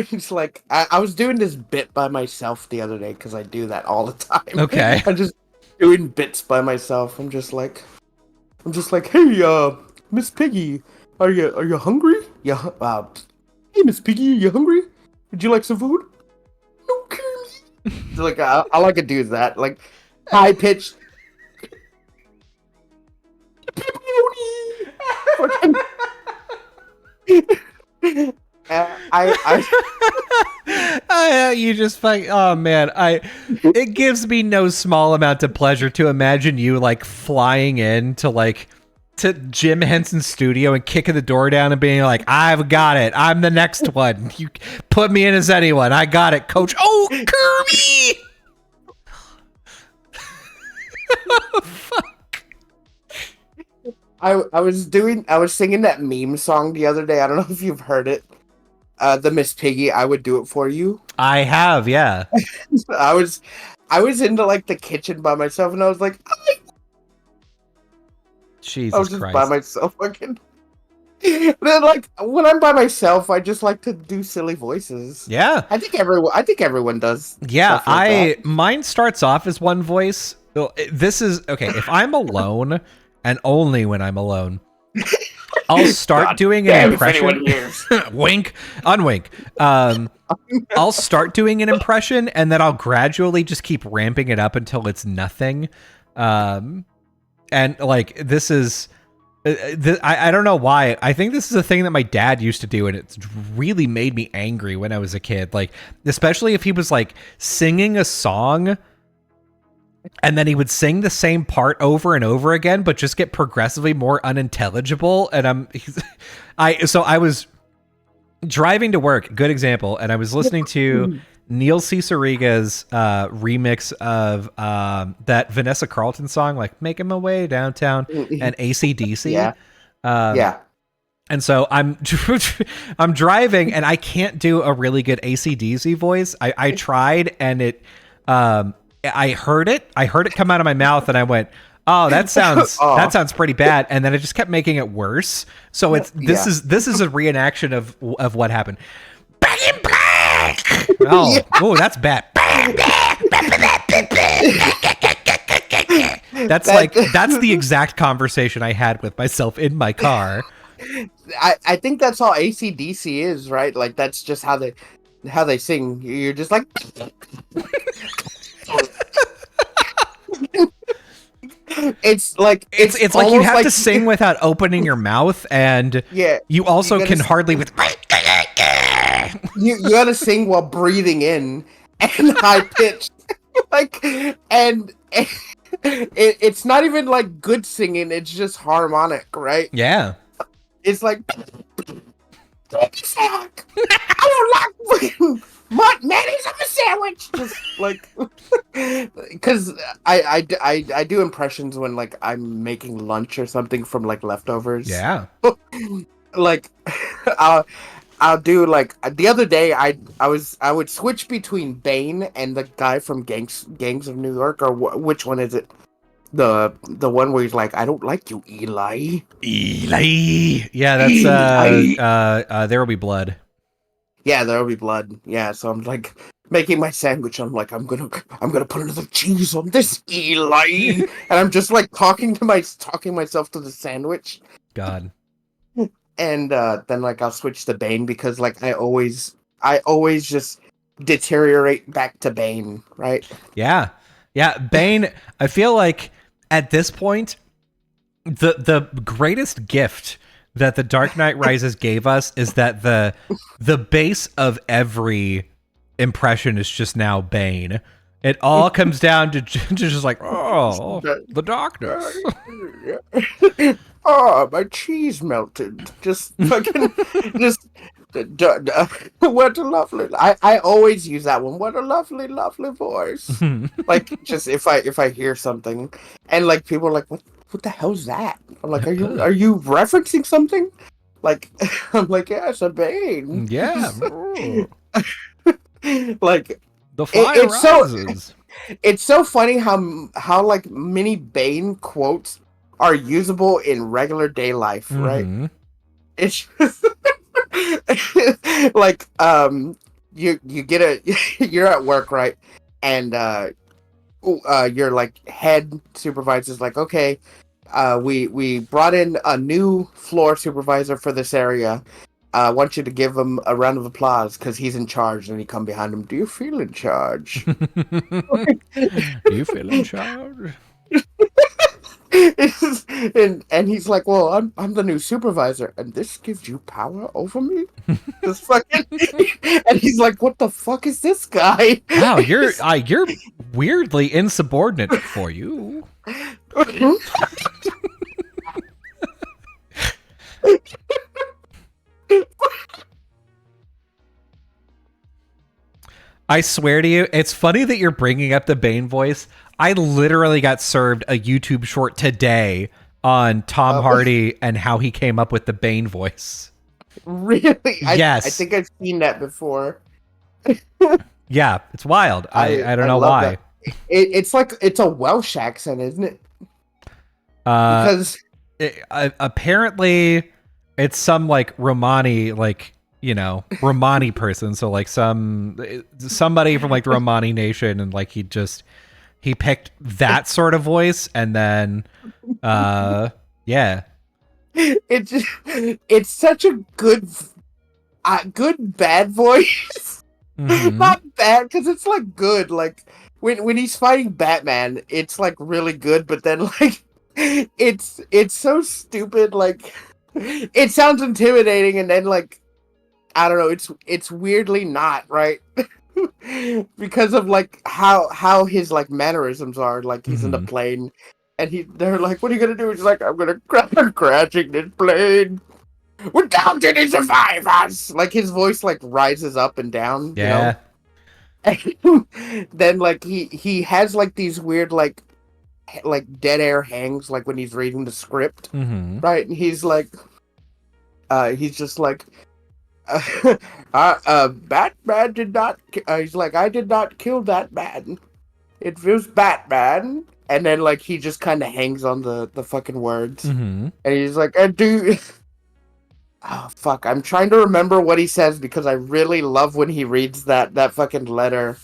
just like I was doing this bit by myself the other day because I do that all the time. Okay. I'm just doing bits by myself. I'm just like, hey, Miss Piggy, are you hungry? Yeah. Hey, Miss Piggy, are you hungry? Would you like some food? No, Kermit. So, like all I could do is that, like, high pitched. You just fight. Oh man, it gives me no small amount of pleasure to imagine you like flying in to Jim Henson's studio and kicking the door down and being like, "I've got it. I'm the next one. You put me in as anyone. I got it, Coach." Oh, Kirby! Oh, fuck. I was singing that meme song the other day. I don't know if you've heard it. The Miss Piggy, I would do it for you. I have, yeah. I was into like the kitchen by myself, and I was like, Jesus I was just Christ. by myself again. Then, like, when I'm by myself, I just like to do silly voices. Yeah, I think everyone does. Yeah, mine starts off as one voice. This is okay. If I'm alone, and only when I'm alone, I'll start doing an impression. Wink, unwink. I'll start doing an impression, and then I'll gradually just keep ramping it up until it's nothing. And like this is, I don't know why. I think this is a thing that my dad used to do, and it's really made me angry when I was a kid. Like, especially if he was like singing a song, and then he would sing the same part over and over again, but just get progressively more unintelligible. And I was driving to work, good example, and I was listening to Neil Ciceriga's remix of that Vanessa Carlton song, like "Making My Way Downtown" and AC/DC. Yeah. Yeah. And so I'm driving, and I can't do a really good AC/DC voice. I tried, and it. I heard it come out of my mouth, and I went, "Oh, that sounds pretty bad." And then I just kept making it worse. So this is a reenaction of what happened. Back in black. Oh, that's bad. That's the exact conversation I had with myself in my car. I think that's all AC/DC is, right? Like that's just how they sing. You're just like. It's like it's like you have to sing without opening your mouth, and you also can hardly with you gotta sing while breathing in and high pitch, like and it's not even like good singing, it's just harmonic, right? Yeah, it's like I don't like mayonnaise on a sandwich. Just like, because I do impressions when like I'm making lunch or something from like leftovers. Yeah. Like, I'll do like the other day I would switch between Bane and the guy from Gangs of New York, or which one is it? The one where he's like, I don't like you, Eli. Eli. Yeah, that's Eli. There Will Be Blood. Yeah, there'll be blood. Yeah, so I'm like making my sandwich. I'm like, I'm gonna put another cheese on this, Eli. And I'm just like talking myself to the sandwich. God. And then like I'll switch to Bane because like I always just deteriorate back to Bane, right? Yeah. Yeah, Bane, I feel like at this point the greatest gift that the Dark Knight Rises gave us is that the base of every impression is just now Bane. It all comes down to just like, oh, the darkness. Oh, my cheese melted. Just fucking, just. What a lovely. I always use that one. What a lovely, lovely voice. Like, just if I hear something, and like people are like, what the hell's that? I'm like, are you referencing something? Like, I'm like, yeah, it's a Bane. Yeah. Like, The fire it's rises. it's so funny how like many Bane quotes are usable in regular day life, right? Mm-hmm. It's just like you get you're at work, right? And your like head supervisor's like, okay, we brought in a new floor supervisor for this area. I want you to give him a round of applause because he's in charge. And you come behind him. Do you feel in charge? You feel in charge? and he's like, well, I'm the new supervisor, and this gives you power over me. This fucking, and he's like, what the fuck is this guy? Wow, you're weirdly insubordinate for you. I swear to you, it's funny that you're bringing up the Bane voice. I literally got served a YouTube short today on Tom Hardy and how he came up with the Bane voice. Really? Yes. I think I've seen that before. Yeah, it's wild. I don't know why. It's like it's a Welsh accent, isn't it? Because apparently it's some like Romani, like, you know, Romani person. So like somebody from like the Romani nation, and like he picked that sort of voice, and then yeah. It's such a good bad voice. Mm-hmm. Not bad because it's like good. Like when he's fighting Batman, it's like really good, but then like it's so stupid. Like it sounds intimidating, and then like I don't know. It's weirdly not right. Because of like how his like mannerisms are. Like he's in the plane, and they're like, "What are you gonna do?" He's like, "I'm crashing this plane. We're down to the survivors." Like his voice like rises up and down. Yeah. You know? Then like he has like these weird like dead air hangs like when he's reading the script, right? And he's like, he's just like. Batman did not. He's like, I did not kill that man. It was Batman, and then like he just kind of hangs on the fucking words, and he's like, "Do." Oh fuck! I'm trying to remember what he says because I really love when he reads that fucking letter.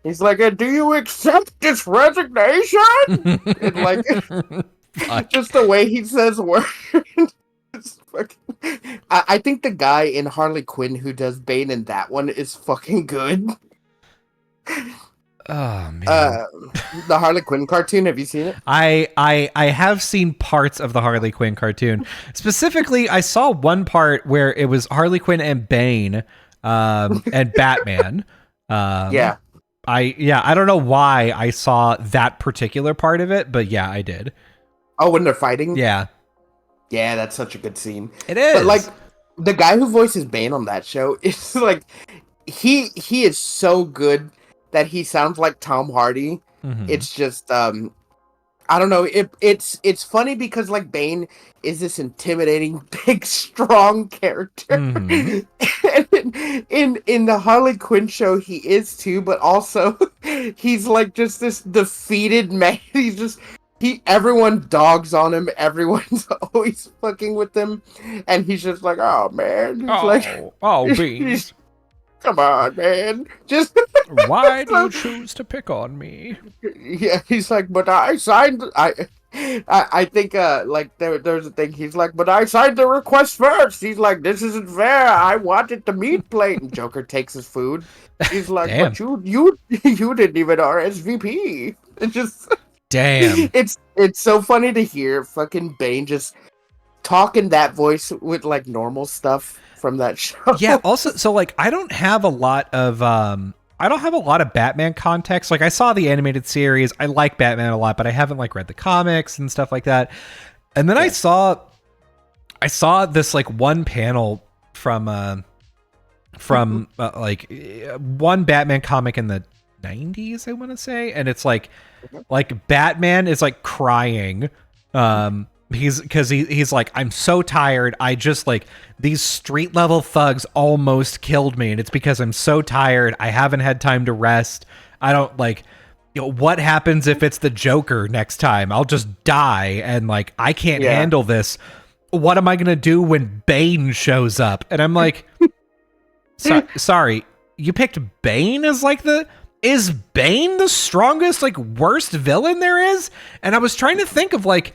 He's like, "Do you accept this resignation?" And like, just the way he says words. I think the guy in Harley Quinn who does Bane in that one is fucking good. Oh man. The Harley Quinn cartoon, have you seen it? I have seen parts of the Harley Quinn cartoon. Specifically, I saw one part where it was Harley Quinn and Bane and Batman. Yeah. I don't know why I saw that particular part of it, but yeah, I did. Oh, when they're fighting? Yeah. Yeah, that's such a good scene. It is. But like the guy who voices Bane on that show is like he is so good that he sounds like Tom Hardy. It's just I don't know. It's funny because like Bane is this intimidating, big, strong character. And in the Harley Quinn show, he is too, but also he's like just this defeated man. He's just everyone dogs on him. Everyone's always fucking with him, and he's just like, oh man, he's like, Beans. come on, man, just Why do you choose to pick on me? yeah. He's like, but I signed. I think like there's a thing. He's like, but I signed the request first. He's like, this isn't fair. I wanted the meat plate, and Joker takes his food. He's like, Damn. but you didn't even RSVP. It's just. Damn. It's so funny to hear fucking Bane just talk in that voice with like normal stuff from that show. Yeah, also so like I don't have a lot of Batman context. Like I saw the animated series. I like Batman a lot, but I haven't like read the comics and stuff like that. And then I saw this like one panel from like one Batman comic in the 90s, I want to say, and it's like Batman is like crying. He's like, I'm so tired. I just like these street level thugs almost killed me, and it's because I'm so tired. I haven't had time to rest. I don't like, what happens if it's the Joker next time? I'll just die, and like I can't handle this. What am I gonna do when Bane shows up? And I'm like, sorry, you picked Bane as like is Bane the strongest, like, worst villain there is? And I was trying to think of, like,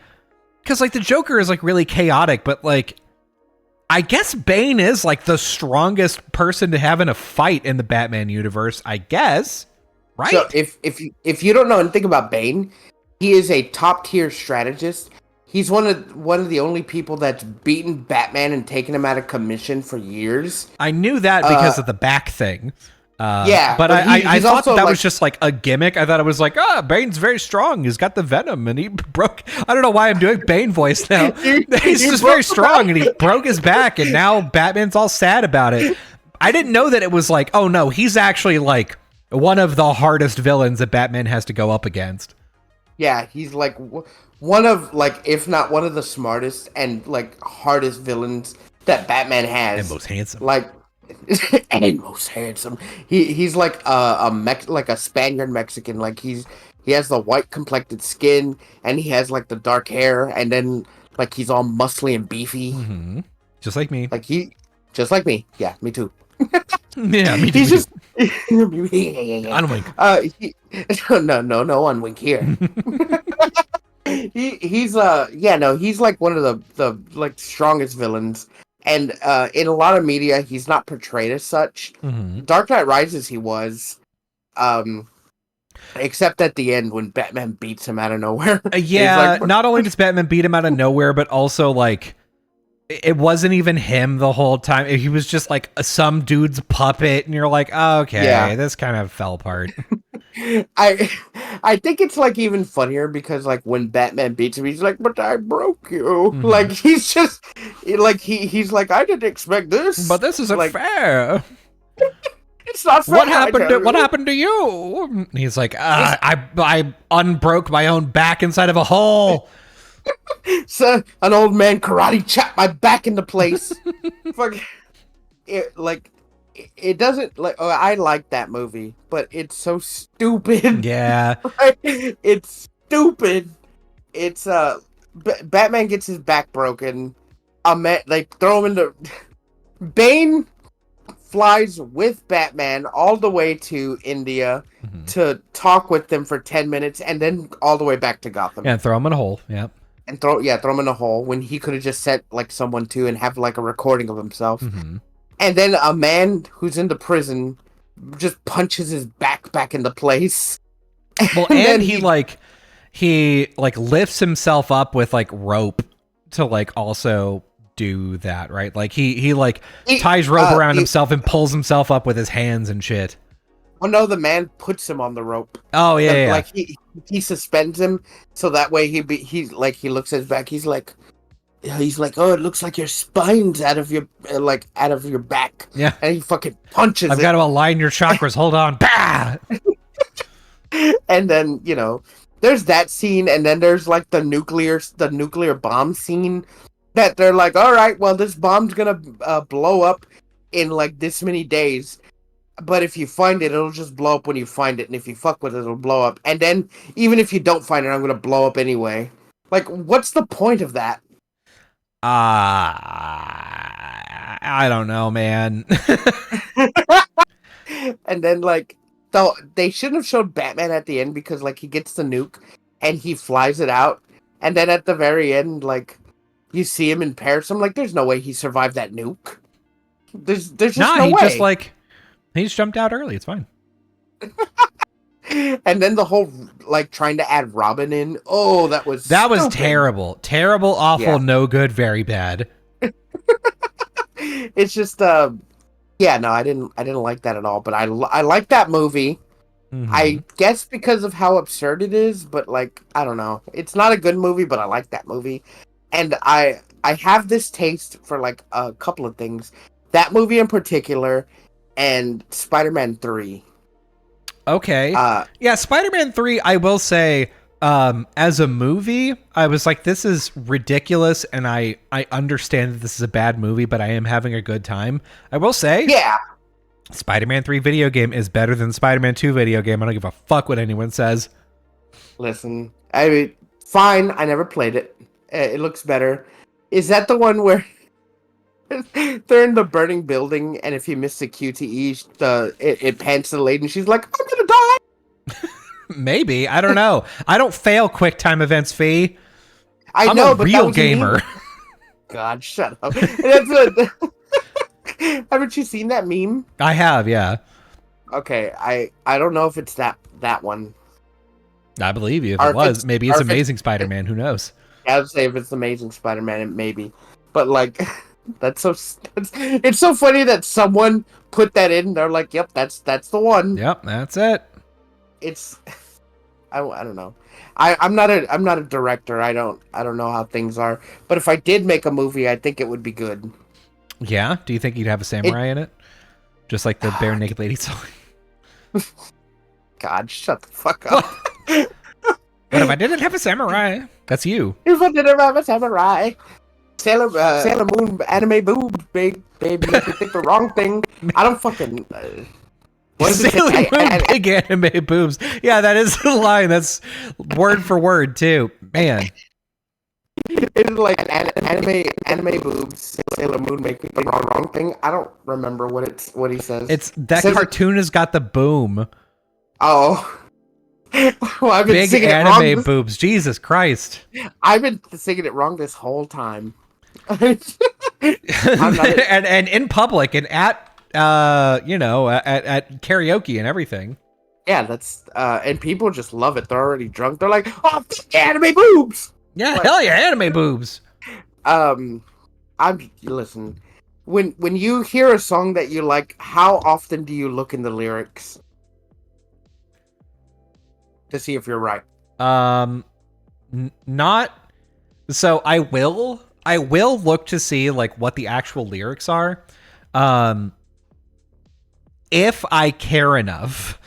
because, like, the Joker is, like, really chaotic, but, like, I guess Bane is, like, the strongest person to have in a fight in the Batman universe, I guess, right? So if you don't know anything about Bane, he is a top-tier strategist. He's one of the only people that's beaten Batman and taken him out of commission for years. I knew that because of the back thing. But I thought that was just like a gimmick. I thought it was like, Bane's very strong. He's got the venom, and he broke. I don't know why I'm doing Bane voice now. He's just very strong, and he broke his back, and now Batman's all sad about it. I didn't know that it was like, oh no, he's actually like one of the hardest villains that Batman has to go up against. Yeah, he's like one of like, if not one of the smartest and like hardest villains that Batman has, and most handsome. Like. And most handsome. He's like like a Spaniard Mexican. Like he has the white complected skin, and he has like the dark hair, and then like he's all muscly and beefy, just like me. Like just like me. Yeah, me too. Yeah, me too. He's just unwink. No unwink here. He's like one of the like strongest villains. And in a lot of media, he's not portrayed as such. Dark Knight Rises, he was. Except at the end when Batman beats him out of nowhere. Yeah, not only does Batman beat him out of nowhere, but also, like, it wasn't even him the whole time. He was just, like, some dude's puppet, and you're like, oh, okay, this kind of fell apart. I think it's like even funnier because like when Batman beats him, he's like, "But I broke you." Like he's just like he's like, "I didn't expect this." But this isn't like, fair. It's not fair. What happened to you? He's like, I unbroke my own back inside of a hole. So an old man karate chopped my back into place. Fuck it, like. It doesn't like. Oh, I like that movie, but it's so stupid. Yeah, it's stupid. It's Batman gets his back broken. They throw him into. Bane flies with Batman all the way to India to talk with them for 10 minutes, and then all the way back to Gotham. Yeah, throw him in a hole. Yeah, and throw him in a hole when he could have just sent like someone to and have like a recording of himself. And then a man who's in the prison just punches his back into place. Well, and he lifts himself up with like rope to like also do that, right? Like he ties rope around himself and pulls himself up with his hands and shit. Oh no, the man puts him on the rope. Oh yeah, Like he suspends him so that way he looks at his back. He's like, oh, it looks like your spine's out of your back. Yeah. And he fucking punches I've got to align your chakras. Hold on. Bah! And then, there's that scene, and then there's like the nuclear bomb scene that they're like, all right, well, this bomb's gonna blow up in like this many days. but if you find it, it'll just blow up when you find it, and if you fuck with it, it'll blow up. And then even if you don't find it, I'm gonna blow up anyway. Like, what's the point of that? I don't know, man. And then like, though they shouldn't have showed Batman at the end because like he gets the nuke and he flies it out, and then at the very end, like you see him in Paris. I'm like, there's no way he survived that nuke. There's just no he way. just like he just jumped out early. It's fine. And then the whole like trying to add Robin in. Oh, that was terrible, terrible, awful, no good, very bad. It's just yeah, no, I didn't like that at all. But I like that movie. Mm-hmm. I guess because of how absurd it is, but like I don't know, it's not a good movie, but I like that movie, and I have this taste for like a couple of things, that movie in particular, and Spider-Man 3. Okay, yeah, Spider-Man 3. I will say, as a movie, I was like, this is ridiculous, and I understand that this is a bad movie, but I am having a good time. I will say, yeah. Spider-Man 3 video game is better than Spider-Man 2 video game. I don't give a fuck what anyone says. Listen, I mean, fine. I never played it. It looks better. Is that the one where they're in the burning building, and if you miss the QTE, it pans to the lady, and she's like, "I'm gonna die." Maybe, I don't know. I don't fail quick time events, Fee. I'm a real gamer. God, shut up. That's haven't you seen that meme? I have, yeah. Okay, I don't know if it's that one. I believe you. If it was, maybe it's Amazing Spider-Man. Who knows? I would say if it's Amazing Spider-Man, it maybe. But like, it's so funny that someone put that in. They're like, "Yep, that's the one." Yep, that's it. It's, I don't know. I'm not a director. I don't know how things are. But if I did make a movie, I think it would be good. Yeah? Do you think you'd have a samurai in it? Just like the Bare Naked Lady song? God, shut the fuck up. But if I didn't have a samurai, that's you. If I didn't have a samurai, Sailor Moon anime boobs, baby, make me think the wrong thing. I don't fucking... Sailor Moon big anime boobs. Yeah, that is the line. That's word for word, too. Man. It's like an anime boobs. Sailor Moon make me think the wrong thing. I don't remember what he says. It's that cartoon has got the boom. Oh. Well, I've been big singing anime it wrong boobs. Jesus Christ. I've been singing it wrong this whole time. And in public and at at karaoke and everything. Yeah, that's and people just love it. They're already drunk. They're like, "Oh, anime boobs!" Yeah, like, hell yeah, anime boobs. Listen. When you hear a song that you like, how often do you look in the lyrics to see if you're right? Not. So I will look to see like what the actual lyrics are. If I care enough.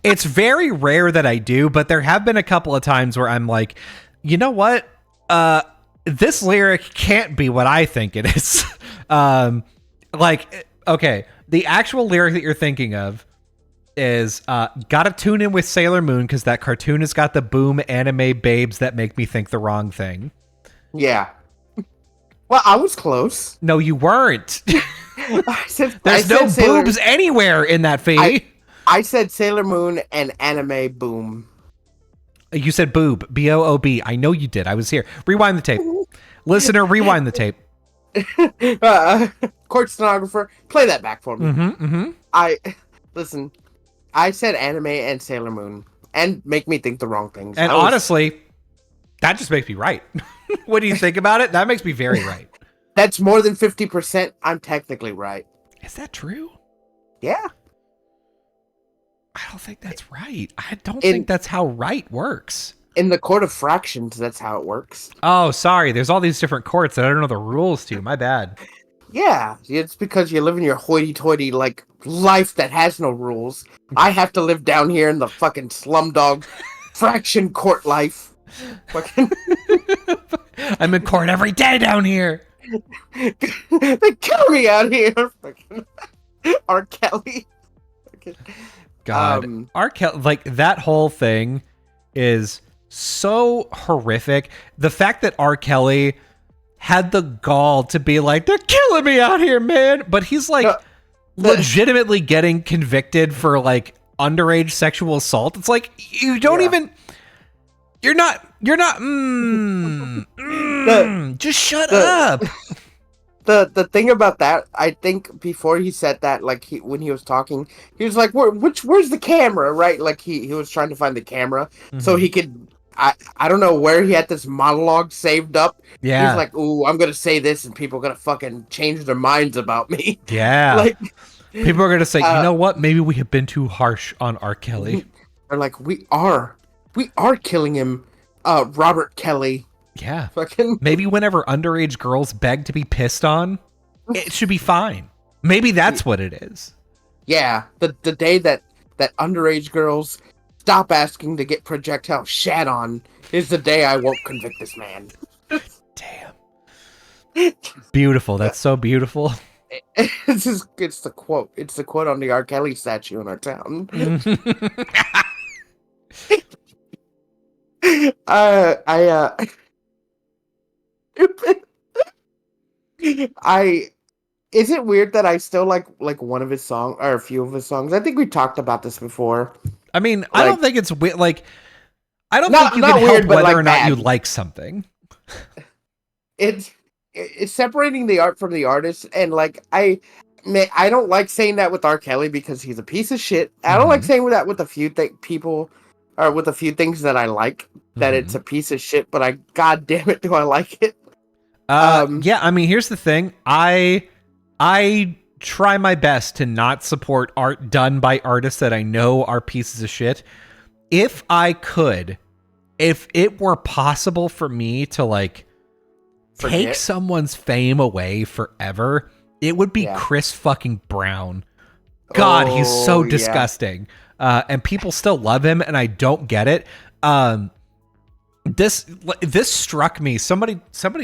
It's very rare that I do, but there have been a couple of times where I'm like, you know what? This lyric can't be what I think it is. Like, okay, the actual lyric that you're thinking of is, gotta tune in with Sailor Moon because that cartoon has got the boom anime babes that make me think the wrong thing. Yeah. Well, I was close. No, you weren't. There's no boobs anywhere in that feed. I said Sailor Moon and anime boom. You said boob. B-O-O-B. I know you did. I was here. Rewind the tape. Listener, rewind the tape. Court stenographer, play that back for me. Mm-hmm. Listen, I said anime and Sailor Moon and make me think the wrong things. And honestly, that just makes me right. What do you think about it? That makes me very right. That's more than 50%. I'm technically right. Is that true? Yeah. I don't think that's right. I don't think that's how right works. In the court of fractions, that's how it works. Oh, sorry. There's all these different courts that I don't know the rules to. My bad. Yeah, it's because you live in your hoity-toity, like, life that has no rules. I have to live down here in the fucking slumdog fraction court life. Fucking... I'm in court every day down here. They kill me out here. Fucking R. Kelly. God, R. Kelly, like that whole thing is so horrific. The fact that R. Kelly had the gall to be like, they're killing me out here, man. But he's like legitimately getting convicted for like underage sexual assault. It's like, you don't even, you're not, just shut up. The thing about that, I think before he said that, like when he was talking, he was like, where's the camera, right? Like he was trying to find the camera so he could, I don't know where he had this monologue saved up. Yeah. He's like, ooh, I'm going to say this and people are going to fucking change their minds about me. Yeah. Like, people are going to say, you know what? Maybe we have been too harsh on R. Kelly. They're like, we are killing him, Robert Kelly. Yeah. Maybe whenever underage girls beg to be pissed on, it should be fine. Maybe that's what it is. Yeah. The day that underage girls stop asking to get projectile shat on is the day I won't convict this man. Damn. Beautiful. That's so beautiful. It's the quote. It's the quote on the R. Kelly statue in our town. Is it weird that I still like one of his songs or a few of his songs? I think we talked about this before. I mean, I don't think it's weird. Like, I don't think you can help whether or not you like something. It's separating the art from the artist, and like I don't like saying that with R. Kelly because he's a piece of shit. I don't like saying that with a few people, or with a few things that I like. That it's a piece of shit, but god damn it, do I like it? Yeah, I mean, here's the thing. I try my best to not support art done by artists that I know are pieces of shit. If I could, if it were possible for me to like take someone's fame away forever, it would be Chris fucking Brown. God, he's so disgusting. And people still love him, and I don't get it. This struck me. Somebody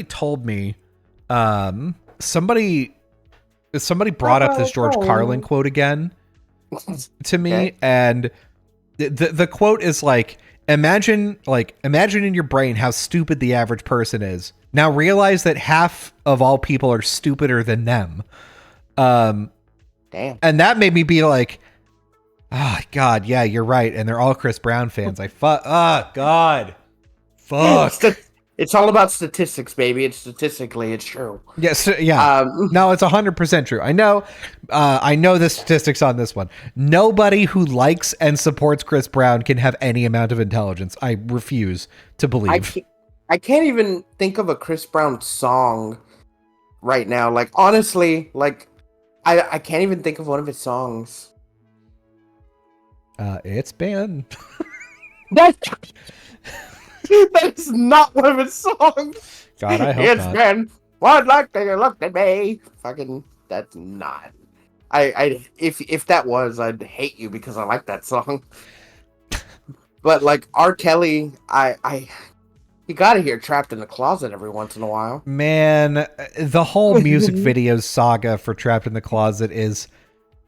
told me, somebody brought up this George Carlin quote again to me, and the quote is like, imagine in your brain how stupid the average person is. Now realize that half of all people are stupider than them. Damn. And that made me be like, oh God, yeah, you're right. And they're all Chris Brown fans. God. Fuck. It's all about statistics, baby. It's true. Yes, yeah. No, it's 100% true. I know the statistics on this one. Nobody who likes and supports Chris Brown can have any amount of intelligence. I refuse to believe. I can't even think of a Chris Brown song right now. Like, honestly, like, I can't even think of one of his songs. It's been. That is not one of his songs. God, I hope it's not. Been one like they looked at me. Fucking, that's not. If that was, I'd hate you because I like that song. But like R. Kelly, you gotta hear "Trapped in the Closet" every once in a while. Man, the whole music video saga for "Trapped in the Closet" is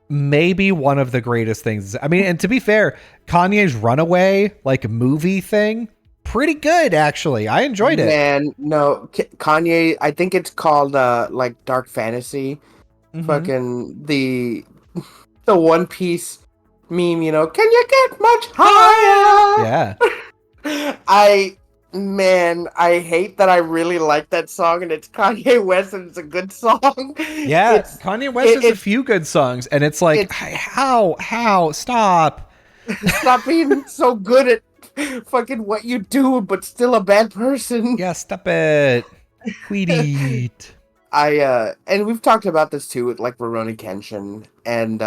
maybe one of the greatest things. I mean, and to be fair, Kanye's "Runaway" like movie thing, pretty good actually. I enjoyed it. Man, no, Kanye. I think it's called like Dark Fantasy. Fucking the One Piece meme. You know, can you get much higher? Yeah. I hate that I really like that song, and it's Kanye West, and it's a good song. Yeah, Kanye West has a few good songs, and it's like, how, stop being so good at fucking what you do, but still a bad person. Yeah, stop it, quit it. And we've talked about this too with like Rurouni Kenshin, and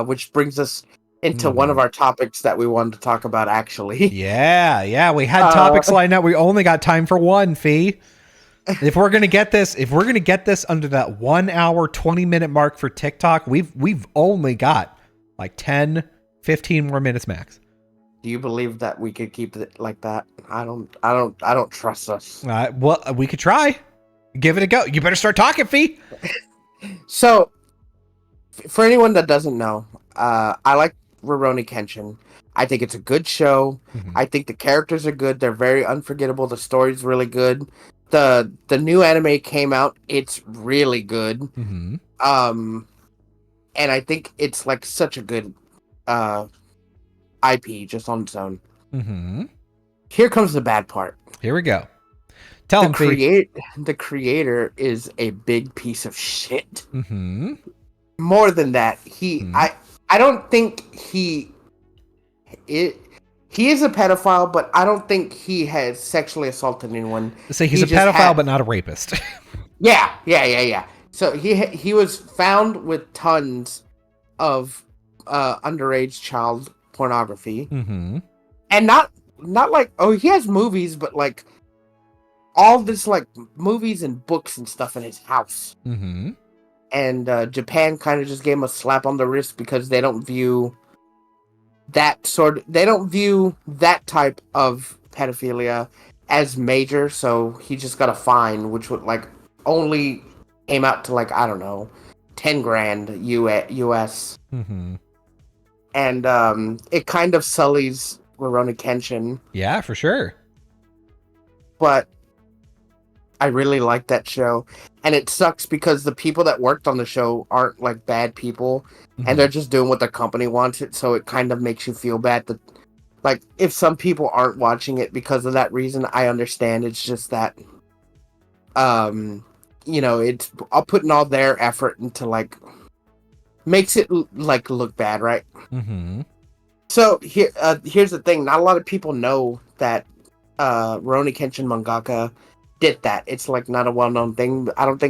which brings us into one of our topics that we wanted to talk about, actually. Yeah, we had topics lined up. We only got time for one, Fee. If we're gonna get this under that 1 hour, 20-minute mark for TikTok, we've only got like 10, 15 more minutes max. Do you believe that we could keep it like that? I don't trust us. Well, we could try. Give it a go. You better start talking, Fee. So, For anyone that doesn't know, I like Rurouni Kenshin. I think it's a good show. Mm-hmm. I think the characters are good. They're very unforgettable. The story's really good. The new anime came out. It's really good. Mm-hmm. And I think it's like such a good uh IP just on its own. Mm-hmm. Here comes the bad part. Here we go. Tell him, Fee. The creator is a big piece of shit. Mm-hmm. More than that, Mm-hmm. I don't think he is a pedophile, but I don't think he has sexually assaulted anyone. Say he's a pedophile, but not a rapist. Yeah. So he was found with tons of underage child pornography, Mm-hmm. and not like, oh, he has movies, but like all this like movies and books and stuff in his house. Mm-hmm. And Japan kind of just gave him a slap on the wrist because they don't view that type of pedophilia as major, so he just got a fine, which would like only came out to like, I don't know, 10 grand US. Mm-hmm. And it kind of sullies Rurouni Kenshin, Yeah, for sure. but I really like that show, and it sucks because the people that worked on the show aren't like bad people, Mm-hmm. and they're just doing what the company wants it. So it kind of makes you feel bad that, like, if some people aren't watching it because of that reason, I understand. It's just that, it's putting all their effort into like makes it like look bad, right? Mm-hmm. So here's the thing: not a lot of people know that Rurouni Kenshin mangaka did that. It's like not a well-known thing. I don't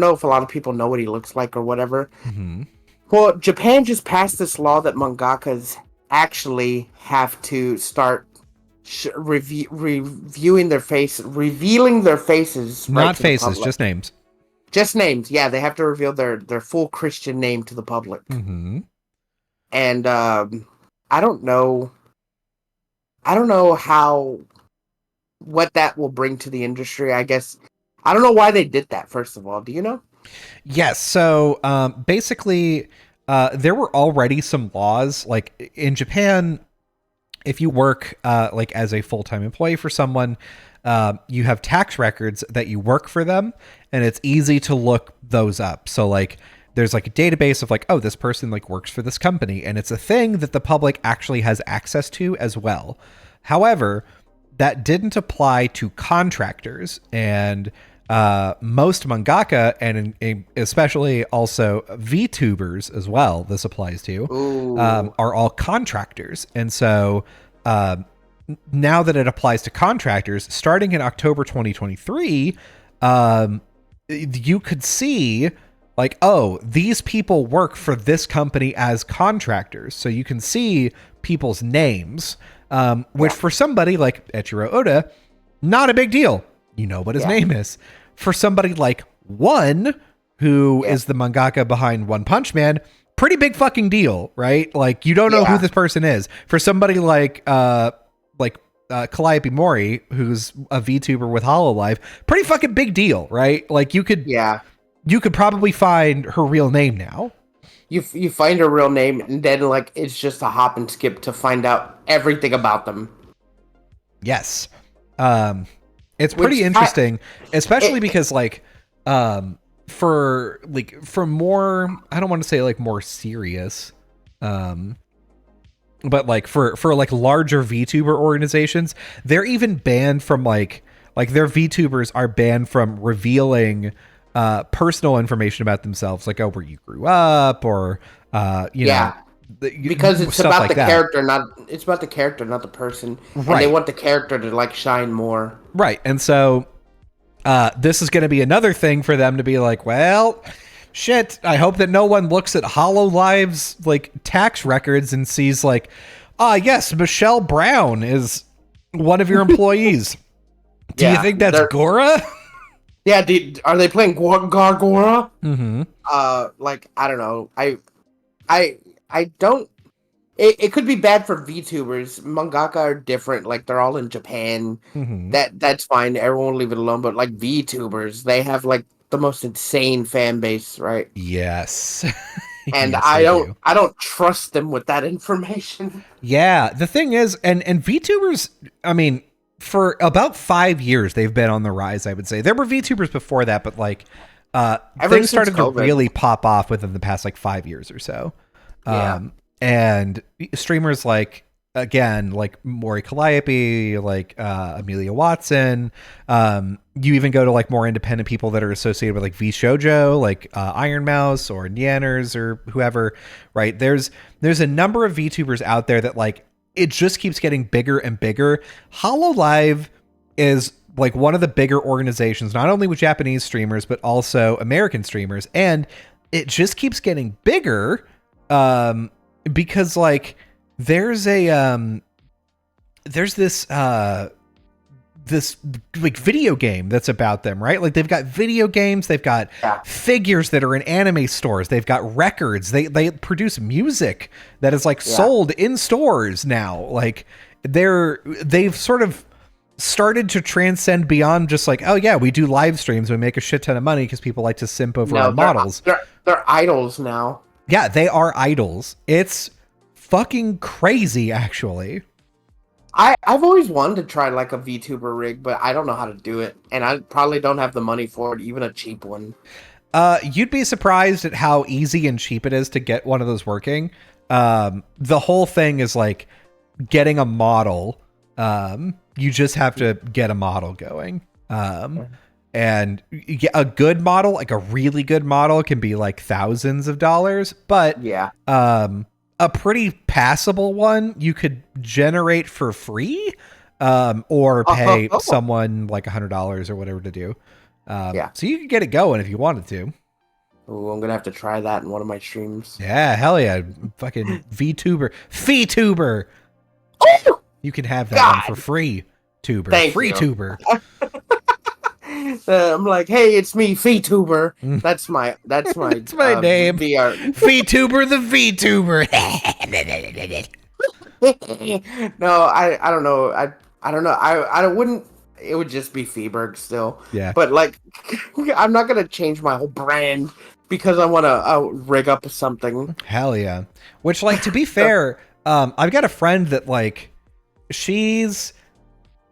know if a lot of people know what he looks like or whatever. Mm-hmm. Well, Japan just passed this law that mangakas actually have to start reviewing their revealing their faces. Not right, faces, just names. Just names. Yeah, they have to reveal their full Christian name to the public. Mm-hmm. And I don't know what that will bring to the industry. I guess I don't know why they did that. First of all, do you know? Yes. So basically, there were already some laws. Like in Japan, if you work like as a full-time employee for someone, you have tax records that you work for them, and it's easy to look those up. So like there's like a database of like, oh, this person like works for this company, and it's a thing that the public actually has access to as well. However, that didn't apply to contractors, and most mangaka and especially also VTubers as well, this applies to, are all contractors. And so now that it applies to contractors, starting in October 2023, you could see like, oh, these people work for this company as contractors. So you can see people's names, which for somebody like Eiichiro Oda, not a big deal. You know what his name is. For somebody like One, who is the mangaka behind One Punch Man, pretty big fucking deal, right? Like, you don't know who this person is. For somebody like Calliope Mori, who's a VTuber with HoloLive, pretty fucking big deal, right? Like, you could probably find her real name now. You find her real name, and then like it's just a hop and skip to find out everything about them. Yes. It's pretty interesting, especially because like for more, I don't want to say like more serious, but like for like larger VTuber organizations, they're even banned from like their VTubers are banned from revealing personal information about themselves, like, oh, where you grew up, or you know, because it's about like the character, not the person, right? And they want the character to like shine more, right? And so this is going to be another thing for them to be like, well, shit, I hope that no one looks at HoloLive's like tax records and sees like, yes, Michelle Brown is one of your employees. Do you think that's Gora? Yeah, are they playing Gargora? Mm-hmm. Like, I don't know. I don't. It could be bad for VTubers. Mangaka are different. Like, they're all in Japan. Mm-hmm. That's fine. Everyone will leave it alone. But like VTubers, they have like the most insane fan base, right? Yes. and Yes, they do. I don't trust them with that information. Yeah, the thing is, and VTubers, I mean, for about 5 years they've been on the rise. I would say there were VTubers before that, but like, Ever things since started to COVID. really pop off within the past like 5 years or so. Yeah. And streamers like, again, like Maury Calliope, like Amelia Watson. You even go to like more independent people that are associated with like V Shoujo, like Iron Mouse or Nyanners or whoever. Right? There's a number of VTubers out there that like it just keeps getting bigger and bigger. HoloLive is like one of the bigger organizations, not only with Japanese streamers but also American streamers, and it just keeps getting bigger. Because like there's this this like video game that's about them, right? Like they've got video games, they've got figures that are in anime stores, they've got records, they produce music that is like sold in stores now. Like they've sort of started to transcend beyond just like, oh yeah, we do live streams, we make a shit ton of money because people like to simp over our models. They're idols now. Yeah, they are idols. It's fucking crazy, actually. I've always wanted to try like a VTuber rig, but I don't know how to do it, and I probably don't have the money for it, even a cheap one. You'd be surprised at how easy and cheap it is to get one of those working. The whole thing is like getting a model. You just have to get a model going. And a good model, like a really good model, can be like thousands of dollars, but a pretty passable one you could generate for free, or pay someone like $100 or whatever to do. So you could get it going if you wanted to. Ooh, I'm gonna have to try that in one of my streams. Yeah, hell yeah, fucking VTuber. Oh, you can have that one for free. Tuber, Thank free you. tuber. I'm like, hey, it's me, VTuber. That's my That's my name. VR. VTuber, the VTuber. No, I don't know. I don't know. I wouldn't. It would just be Feeberg still. Yeah. But like, I'm not gonna change my whole brand because I want to rig up something. Hell yeah. Which, like, to be fair, I've got a friend that like, she's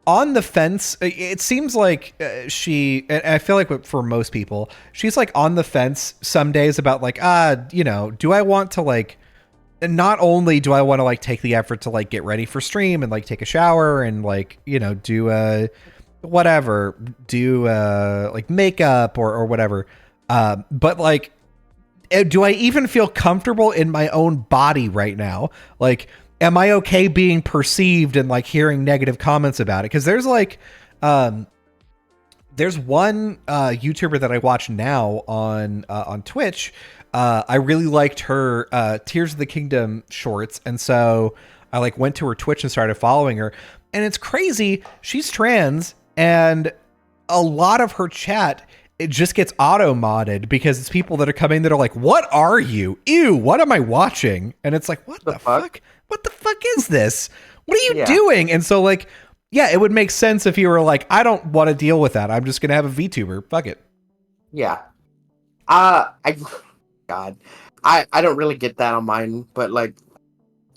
on the fence. It seems like and I feel like for most people, she's like on the fence some days about like, do I want to like, not only do I want to like take the effort to like get ready for stream and like take a shower and like, do like makeup or whatever. But like, do I even feel comfortable in my own body right now? Like, am I okay being perceived and like hearing negative comments about it? Because there's like, there's one YouTuber that I watch now on Twitch. I really liked her Tears of the Kingdom shorts, and so I like went to her Twitch and started following her. And it's crazy. She's trans, and a lot of her chat, it just gets auto-modded because it's people that are coming that are like, what are you? Ew, what am I watching? And it's like, what the fuck? What the fuck is this? What are you doing? And so like, yeah, it would make sense if you were like, I don't want to deal with that. I'm just going to have a VTuber. Fuck it. Yeah. I don't really get that on mine, but like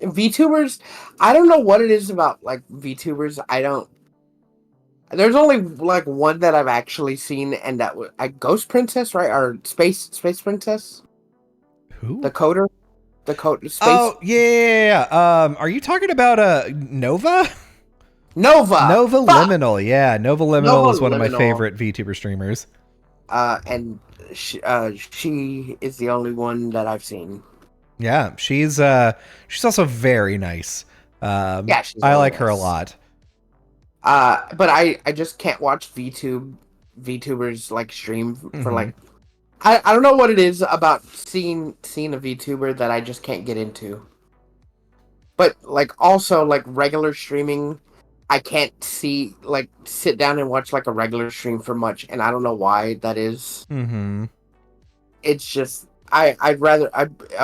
VTubers, I don't know what it is about like VTubers. There's only like one that I've actually seen, and that was Ghost Princess, right? Or Space Princess? Who? The coder? Space. Oh, yeah. Are you talking about Nova? Nova Liminal. Yeah, Nova Liminal is one of my favorite VTuber streamers. And she is the only one that I've seen. Yeah, she's also very nice. I like her a lot. But I just can't watch VTubers like stream for like, I don't know what it is about seeing a VTuber that I just can't get into. But like also like regular streaming, I can't sit down and watch like a regular stream for much, and I don't know why that is. It's just I'm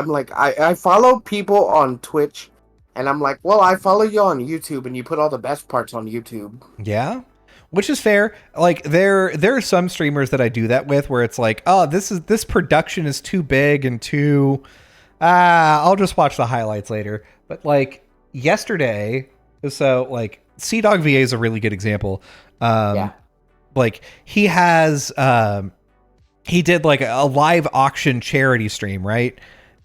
like I follow people on Twitch, and I'm like, well, I follow you on YouTube, and you put all the best parts on YouTube. Yeah, which is fair. Like there are some streamers that I do that with, where it's like, oh, this production is too big and too I'll just watch the highlights later. But like yesterday, so like Sea Dog VA is a really good example. Yeah. Like he did like a live auction charity stream, right?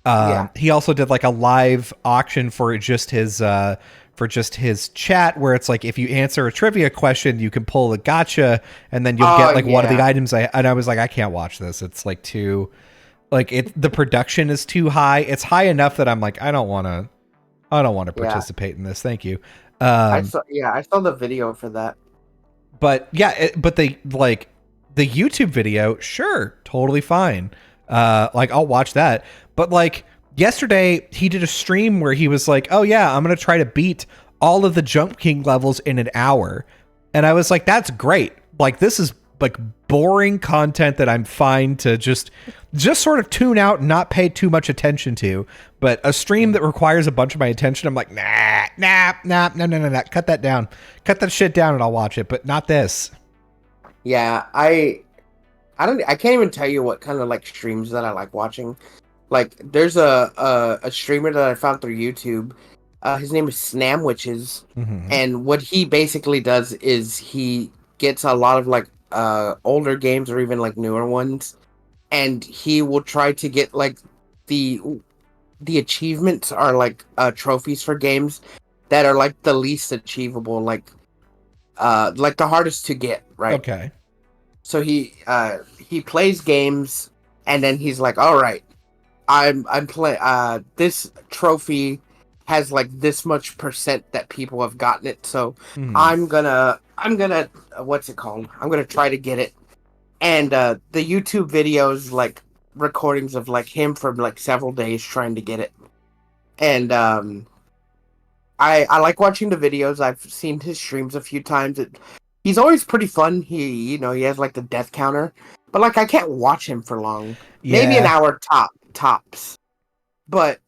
Yeah. He also did like a live auction for just his chat, where it's like if you answer a trivia question, you can pull a gotcha, and then you'll get like one of the items. I was like, I can't watch this. It's like too, like the production is too high. It's high enough that I'm like, I don't want to participate in this. Thank you. I saw the video for that. But yeah, but they like the YouTube video, sure, totally fine. Like I'll watch that. But like yesterday, he did a stream where he was like, "Oh yeah, I'm gonna try to beat all of the Jump King levels in an hour," and I was like, "That's great. Like this is like boring content that I'm fine to just sort of tune out and not pay too much attention to. But a stream that requires a bunch of my attention, I'm like, nah, cut that down, cut that shit down, and I'll watch it. But not this." Yeah, I can't even tell you what kind of like streams that I like watching. Like, there's a streamer that I found through YouTube. His name is Snamwitches, and what he basically does is he gets a lot of like older games or even like newer ones, and he will try to get like the achievements are like trophies for games that are like the least achievable, like the hardest to get, right? Okay. So he plays games, and then he's like, all right, I'm playing this trophy has like this much percent that people have gotten it, so I'm gonna what's it called? I'm gonna try to get it. And the YouTube videos like recordings of like him from like several days trying to get it. And I like watching the videos. I've seen his streams a few times. He's always pretty fun. He has like the death counter, but like I can't watch him for long. Yeah. Maybe an hour tops. But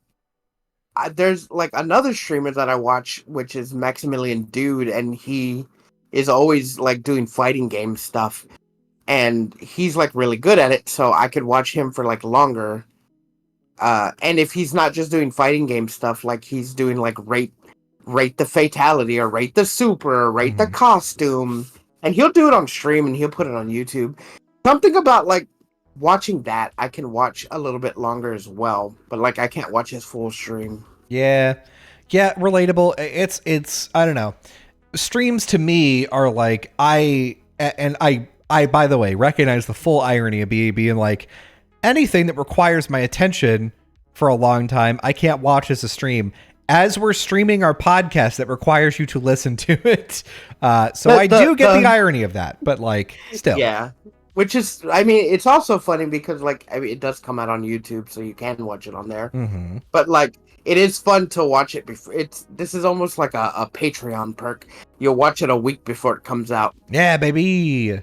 there's like another streamer that I watch, which is Maximilian Dude, and he is always like doing fighting game stuff, and he's like really good at it. So I could watch him for like longer. And if he's not just doing fighting game stuff, like he's doing like rate the fatality or rate the super or rate the costume, and he'll do it on stream and he'll put it on YouTube. Something about like watching that I can watch a little bit longer as well, but like I can't watch his full stream. Yeah, relatable. It's I don't know. Streams to me are like I by the way recognize the full irony of being like anything that requires my attention for a long time I can't watch as a stream. As we're streaming our podcast that requires you to listen to it. So I do get the irony of that, but like still. Yeah. Which is, I mean, it's also funny because like, I mean, it does come out on YouTube, so you can watch it on there. But like, it is fun to watch it before. This is almost like a Patreon perk. You'll watch it a week before it comes out. Yeah, baby.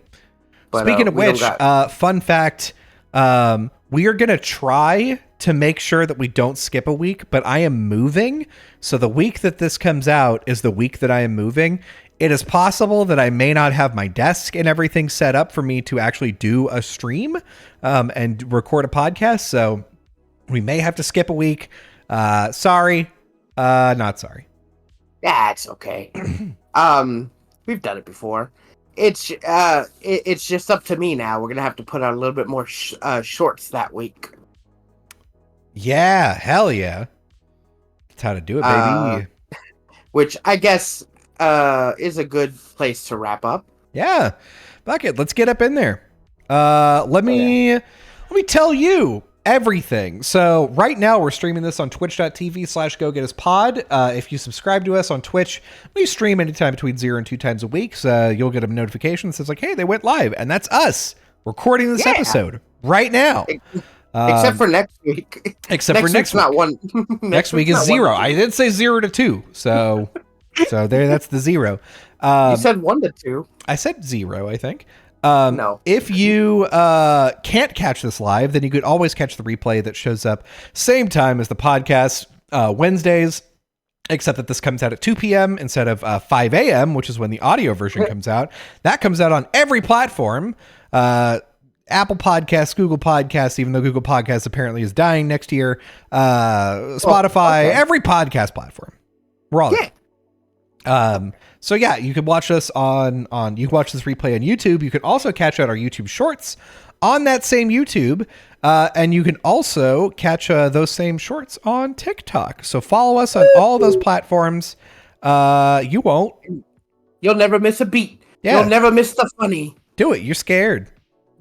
But, speaking of which, fun fact, we are going to try to make sure that we don't skip a week, but I am moving. So the week that this comes out is the week that I am moving. It is possible that I may not have my desk and everything set up for me to actually do a stream and record a podcast. So we may have to skip a week. Sorry. Not sorry. Yeah, it's okay. We've done it before. It's just up to me now. We're gonna have to put out a little bit more shorts that week. Yeah, hell yeah. That's how to do it, baby. Which I guess is a good place to wrap up. Yeah. Fuck it. Let's get up in there. Let me tell you everything. So right now we're streaming this on twitch.tv/GoGetUsPod. If you subscribe to us on Twitch, we stream anytime between 0 and 2 times a week. So you'll get a notification that says like, hey, they went live. And that's us recording this episode right now. Except for next week. Except for next week. Not one. Next week is 0. I did say 0 to 2. So there, that's the 0. You said 1 to 2. I said 0, I think. No. If you can't catch this live, then you could always catch the replay that shows up same time as the podcast Wednesdays, except that this comes out at 2 p.m. instead of 5 a.m., which is when the audio version comes out. That comes out on every platform. Apple Podcasts, Google Podcasts, even though Google Podcasts apparently is dying next year, Spotify, every podcast platform. We're all there. So yeah, you can watch us you can watch this replay on YouTube. You can also catch out our YouTube shorts on that same YouTube. And you can also catch those same shorts on TikTok. So follow us on all those platforms. You won't. You'll never miss a beat. Yeah. You'll never miss the funny. Do it. You're scared.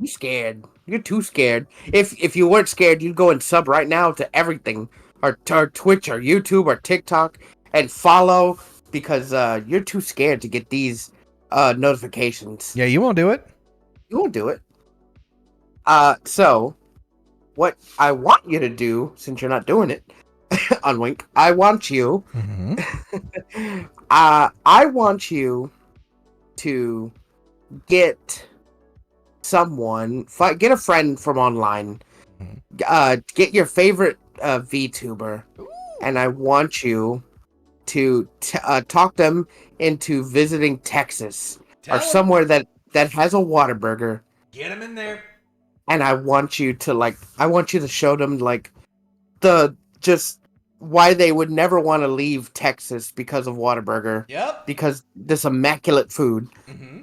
You're scared. You're too scared. If you weren't scared, you'd go and sub right now to everything. Or Twitch or YouTube or TikTok. And follow. Because you're too scared to get these notifications. Yeah, you won't do it. You won't do it. So, what I want you to do, since you're not doing it on Wink, I want you... Mm-hmm. I want you to get someone... Get a friend from online. Get your favorite VTuber. And I want you to talk them into visiting Texas or somewhere that has a Whataburger. Get them in there. And I want you to show them just why they would never want to leave Texas because of Whataburger. Yep. Because this immaculate food. Mm-hmm.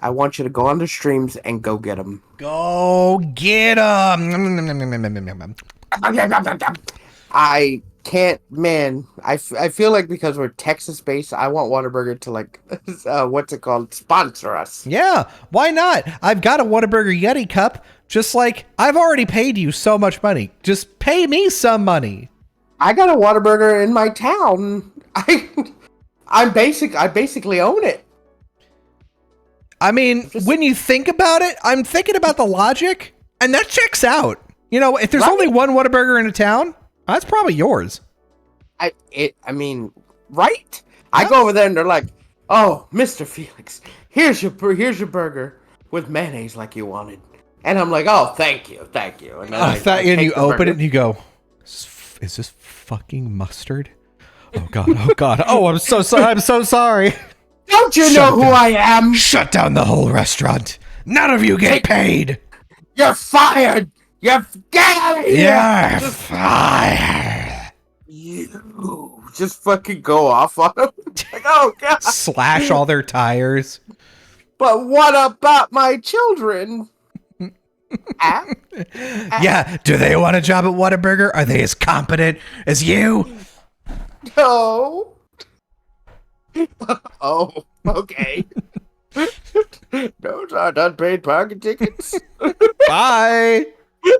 I want you to go on the streams and go get them. Go get them. I can't, man. I feel like because we're Texas based, I want Whataburger to what's it called? Sponsor us. Yeah, why not? I've got a Whataburger Yeti cup. Just like I've already paid you so much money. Just pay me some money. I got a Whataburger in my town. I basically own it. I mean, when you think about it, I'm thinking about the logic, and that checks out. You know, if there's only one Whataburger in a town, that's probably yours. I mean, right? I go over there and they're like, "Oh, Mr. Felix, here's your burger with mayonnaise like you wanted." And I'm like, "Oh, thank you." And then and you open it and you go, "Is this fucking mustard?" Oh god. Oh, I'm so sorry. Don't you know who I am? Shut down the whole restaurant. None of you get paid. You're fired. You're get out of here. You're fired. You just fucking go off on them. Like, oh god. Slash all their tires. But what about my children? Yeah, do they want a job at Whataburger? Are they as competent as you? No. Oh, okay. Those are unpaid parking tickets. Bye.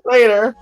Later.